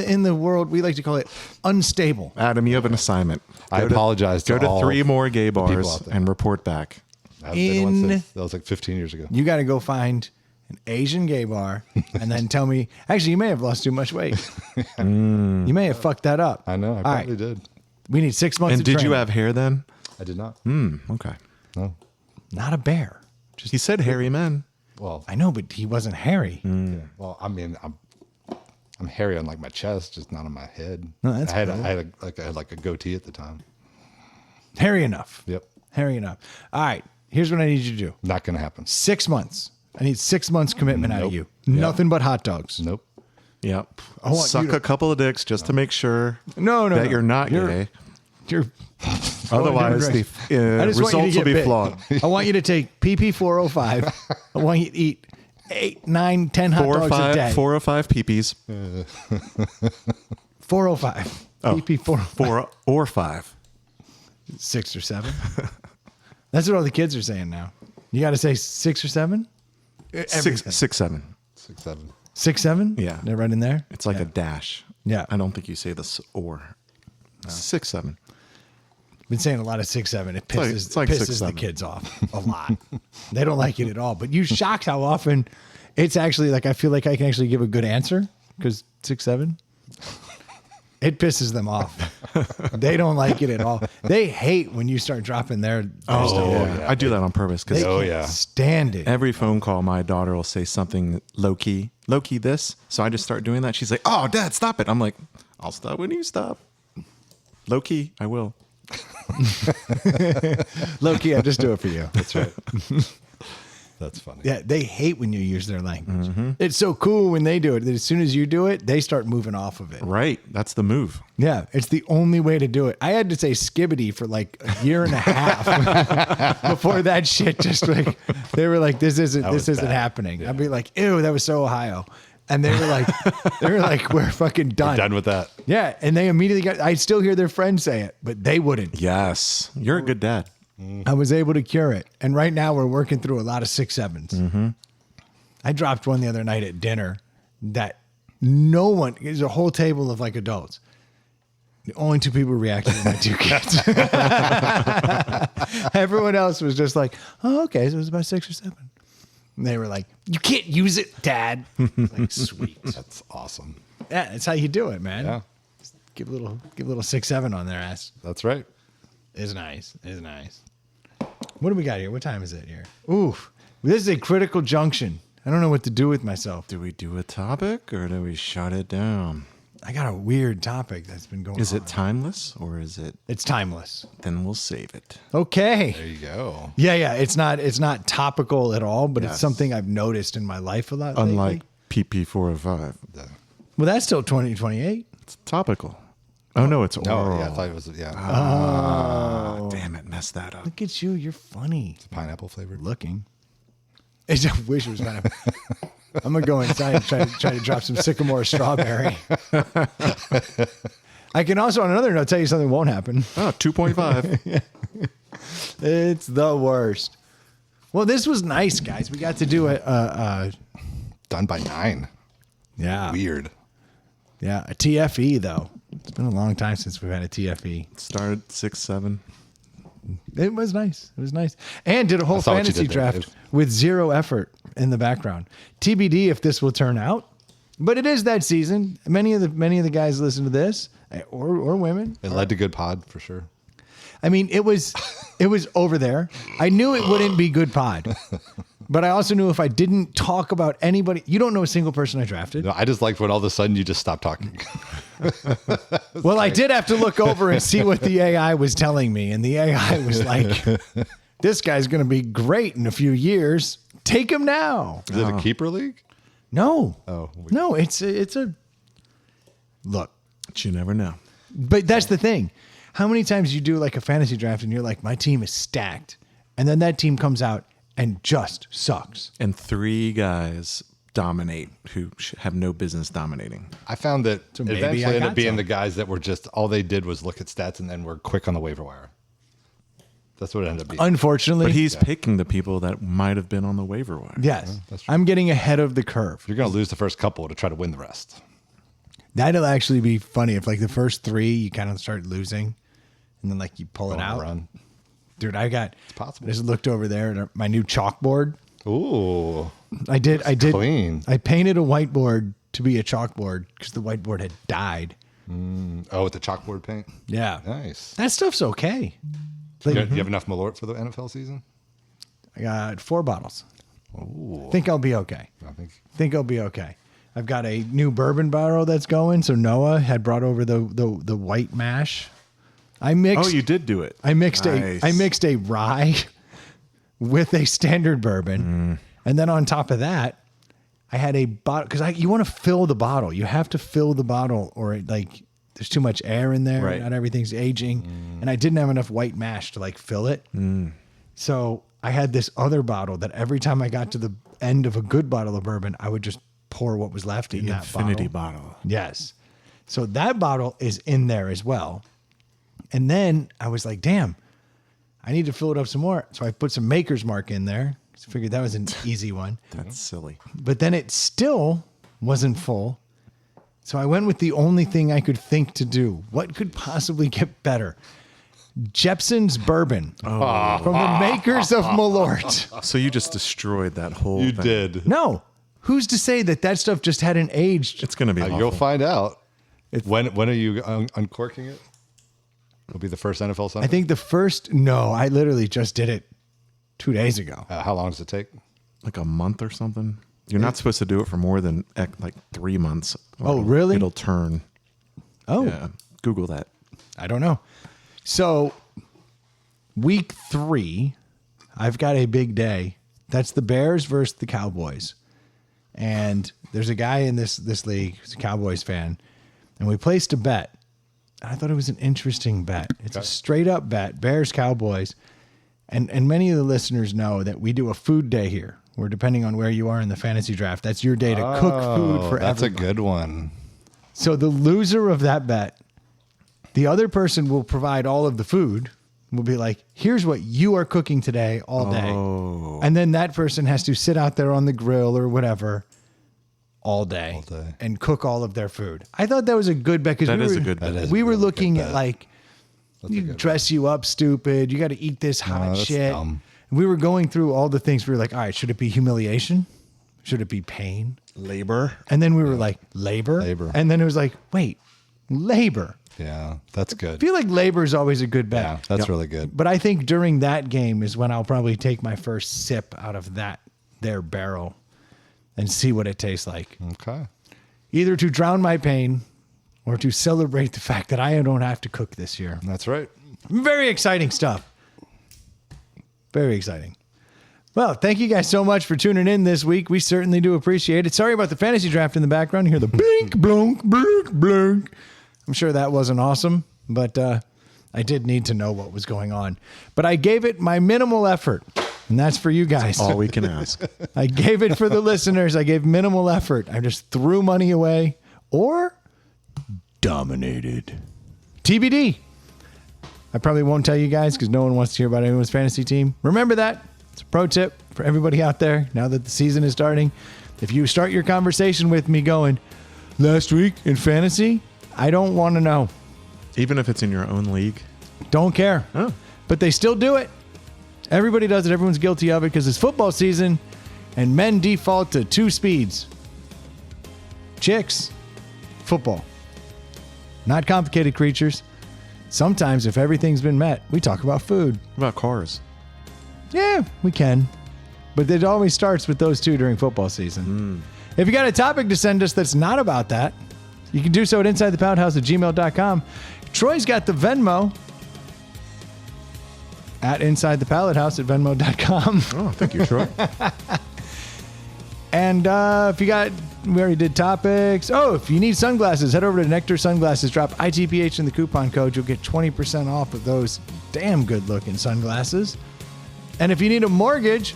in the world we like to call it unstable. Adam, you have an assignment. I apologize to Go to all 3 more gay people bars out there. and report back. I've been to one since. That was like 15 years ago. You got to go find an Asian gay bar, and then tell me, actually, you may have lost too much weight. You may have fucked that up. I know. I probably did. We need 6 months And of did you training. have hair then? I did not. Okay. No. Not a bear. He said hairy men. Well, I know, but he wasn't hairy. yeah. Well, I mean, I'm hairy on like my chest, just not on my head. No, that's I had cool. like a goatee at the time. Hairy enough. Yep. Hairy enough. All right. Here's what I need you to do. Not gonna happen. 6 months. I need 6 months commitment out of Nope. you. Yep. Nothing but hot dogs. Nope. Yep. want Suck you to- a couple of dicks just to make sure No, that you're not You're- gay. You're Otherwise, going the I just want you to results will get be big. flawed. I want you to take PP 405. I want you to eat 8, 9, 10 hot dogs a day. 405 peepees. 405. Oh, PP 405. 4 or 5. 6 or 7. That's what all the kids are saying now. You got to say 6 or 7? 6, 7. 6, 7. 6, 7? Yeah. They're right in there? It's like a dash. Yeah. I don't think you say this or. 6, 7. Been saying a lot of 6, 7. It like- pisses, it's like pisses 6, the 7. kids off a lot. They don't like it at all. But you shocked how often it's actually like I feel like I can actually give a good answer because 6, 7. It pisses them off. They don't like it at all. They hate when you start dropping their stuff. yeah. I do that on purpose They because Oh, can't yeah. stand it. every phone call, my daughter will say something low key this. So I just start doing that. She's like, "Oh, Dad, stop it." I'm like, "I'll stop when you stop." Low key, I will. Low key, I just do it for you. That's right. That's funny. Yeah, they hate when you use their language. Mm-hmm. It's so cool when they do it that as soon as you do it, they start moving off of it. Right, that's the move. Yeah, it's the only way to do it. I had to say skibbity for like a year and a half before that shit just like they were like, this isn't was bad. happening. I'd be like, ew, that was so Ohio. And they were like, we're fucking done. Done with that. Yeah. And they immediately got I still hear their friends say it, but they wouldn't. Yes, you're a good dad. I was able to cure it. And right now we're working through a lot of 6, 7s. I dropped one the other night at dinner that no one, there's a whole table of like adults. The only 2 people reacted were my 2 kids. Everyone else was just like, oh, okay. So it was about 6 or 7. And they were like, you can't use it, Dad. Like, sweet. That's awesome. Yeah, that's how you do it, man. Yeah. Just give a little 6, 7 on their ass. That's right. It's nice. It's nice. What do we got here? What time is it here? Ooh, this is a critical junction. I don't know what to do with myself. Do we do a topic or do we shut it down? I got a weird topic that's been going on. Is it timeless or is it? It's timeless. Then we'll save it. Okay. There you go. Yeah. It's not topical at all, but Yes. it's something I've noticed in my life a lot Unlike lately. PP405, Well, that's still 2028. it's topical. Oh no, it's oral. Oh, yeah. I thought it was, yeah. Ah, damn it, messed that up. Look at you. You're funny Pineapple flavored. looking. I just wish it was kind of. I'm gonna go inside and try to drop some sycamore strawberry. I can also, on another note, tell you something won't happen. Oh, 2.5. It's the worst. Well, this was nice, guys. We got to do a Done by 9. yeah, Weird. yeah, a TFE though. It's been a long time since we've had a TFE. Started 6, 7. It was nice. It was nice, and did a whole saw what you fantasy did there, draft Dave. with 0 effort in the background. TBD if this will turn out, but it is that season. Many of the guys listen to this, or women. It led to good pod for sure. I mean, it was over there. I knew it wouldn't be good pod, but I also knew if I didn't talk about anybody, you don't know a single person I drafted. No, I just liked when all of a sudden you just stopped talking. Well, I did have to look over and see what the AI was telling me, and the AI was like, "This guy's going to be great in a few years. Take him now." Is it a keeper league? No, Oh, no, it's a look. But you never know. But that's the thing. How many times you do like a fantasy draft and you're like, my team is stacked, and then that team comes out and just sucks. And 3 guys dominate who have no business dominating. I found that So it maybe eventually I ended got up being some. the guys that were just, all they did was look at stats and then were quick on the waiver wire. That's what it ended up being. Unfortunately, But he's picking the people that might have been on the waiver wire. yes, that's true. I'm getting ahead of the curve. You're going to lose the first couple to try to win the rest. That'll actually be funny if like the first 3 you kind of start losing, and then like you pull it Go on a out. run. Dude, I possible. just looked over there at my new chalkboard. Ooh. I did. Clean. I painted a whiteboard to be a chalkboard because the whiteboard had died. Oh, with the chalkboard paint? Yeah. Nice. That stuff's okay. Do you have enough Malort for the NFL season? I got 4 bottles. Ooh. Think I'll be okay. I Think I'll be okay. I've got a new bourbon barrel that's going. So Noah had brought over the white mash. I mixed. Oh, you did do it. I mixed Nice. a rye with a standard bourbon, and then on top of that, I had a bottle because you want to fill the bottle. You have to fill the bottle, or there's too much air in there. Right. Not everything's aging, and I didn't have enough white mash to fill it. So I had this other bottle that every time I got to the end of a good bottle of bourbon, I would just pour what was left in that Infinity bottle. bottle. Yes. So that bottle is in there as well. And then I was like, damn, I need to fill it up some more. So I put some Maker's Mark in there. I figured that was an easy one. That's silly. But then it still wasn't full. So I went with the only thing I could think to do. What could possibly get better? Jepson's bourbon from the makers of Malort. So you just destroyed that whole You thing. did. No. Who's to say that stuff just hadn't aged? It's going to be awful. You'll find out. When are you uncorking it? It'll be the first NFL Sunday? I think I literally just did it 2 days ago. How long does it take? like a month or something. You're not supposed to do it for more than like 3 months. Oh, really? It'll turn. Oh, Yeah. Google that. I don't know. So week 3, I've got a big day. That's the Bears versus the Cowboys. And there's a guy in this league who's a Cowboys fan. And we placed a bet. I thought it was an interesting bet. It's a straight up bet, Bears Cowboys. And many of the listeners know that we do a food day here, where depending on where you are in the fantasy draft, that's your day to cook food for That's everybody. a good one. So the loser of that bet, the other person will provide all of the food. We'll be like, here's what you are cooking today all day. Oh. And then that person has to sit out there on the grill or whatever all day, and cook all of their food. I thought that was a good bet. That is a good bet. We were looking at bet. like, That's a you good dress you up stupid. You got to eat this hot that's shit. dumb. We were going through all the things. We were like, all right, should it be humiliation? Should it be pain? Labor. And then we were like, labor? Labor. And then it was like, wait, labor. Yeah, that's I good. feel like labor is always a good bet. Yeah, that's really good. But I think during that game is when I'll probably take my first sip out of their barrel and see what it tastes like. Okay. Either to drown my pain or to celebrate the fact that I don't have to cook this year. That's right. Very exciting stuff. Very exciting. Well, thank you guys so much for tuning in this week. We certainly do appreciate it. Sorry about the fantasy draft in the background. You hear the blink, blunk, blink, blink. I'm sure that wasn't awesome, but I did need to know what was going on. But I gave it my minimal effort, and that's for you guys. All we can ask. I gave it for the listeners. I gave minimal effort. I just threw money away or dominated. TBD. I probably won't tell you guys because no one wants to hear about anyone's fantasy team. Remember that. It's a pro tip for everybody out there now that the season is starting. If you start your conversation with me going, last week in fantasy, I don't want to know. Even if it's in your own league. Don't care. Oh. But they still do it. Everybody does it. Everyone's guilty of it because it's football season and men default to 2 speeds. Chicks, football. Not complicated creatures. Sometimes if everything's been met, we talk about food. What about cars? Yeah, we can. But it always starts with those 2 during football season. If you got a topic to send us that's not about that, you can do so at InsideThePalletHouse@gmail.com. Troy's got the Venmo at InsideThePalletHouse@Venmo.com. Oh, thank you, Troy. And if you got, we already did topics. Oh, if you need sunglasses, head over to Nectar Sunglasses. Drop ITPH in the coupon code. You'll get 20% off of those damn good looking sunglasses. And if you need a mortgage,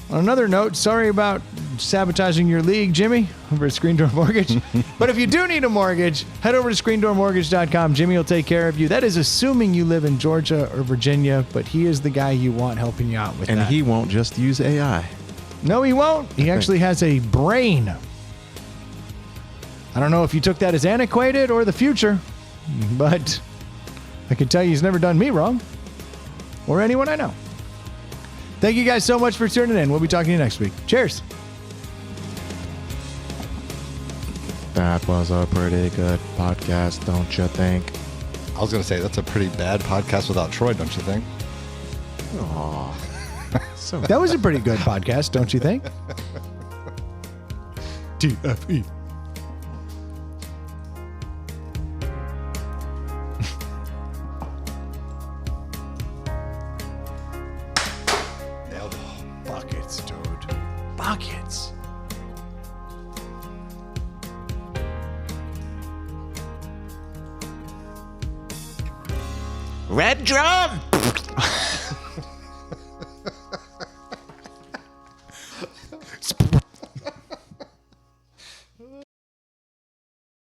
on another note, sorry about sabotaging your league, Jimmy, over at Screen Door Mortgage. But if you do need a mortgage, head over to ScreenDoorMortgage.com. Jimmy will take care of you. That is assuming you live in Georgia or Virginia, but he is the guy you want helping you out with And that. he won't just use AI. No, he won't. He actually has a brain. I don't know if you took that as antiquated or the future, but I can tell you he's never done me wrong or anyone I know. Thank you guys so much for tuning in. We'll be talking to you next week. Cheers. That was a pretty good podcast, don't you think? I was going to say, that's a pretty bad podcast without Troy, don't you think? Aw. So That was a pretty good podcast, don't you think? TFE. Nailed it. Buckets, dude. Buckets. Red drum!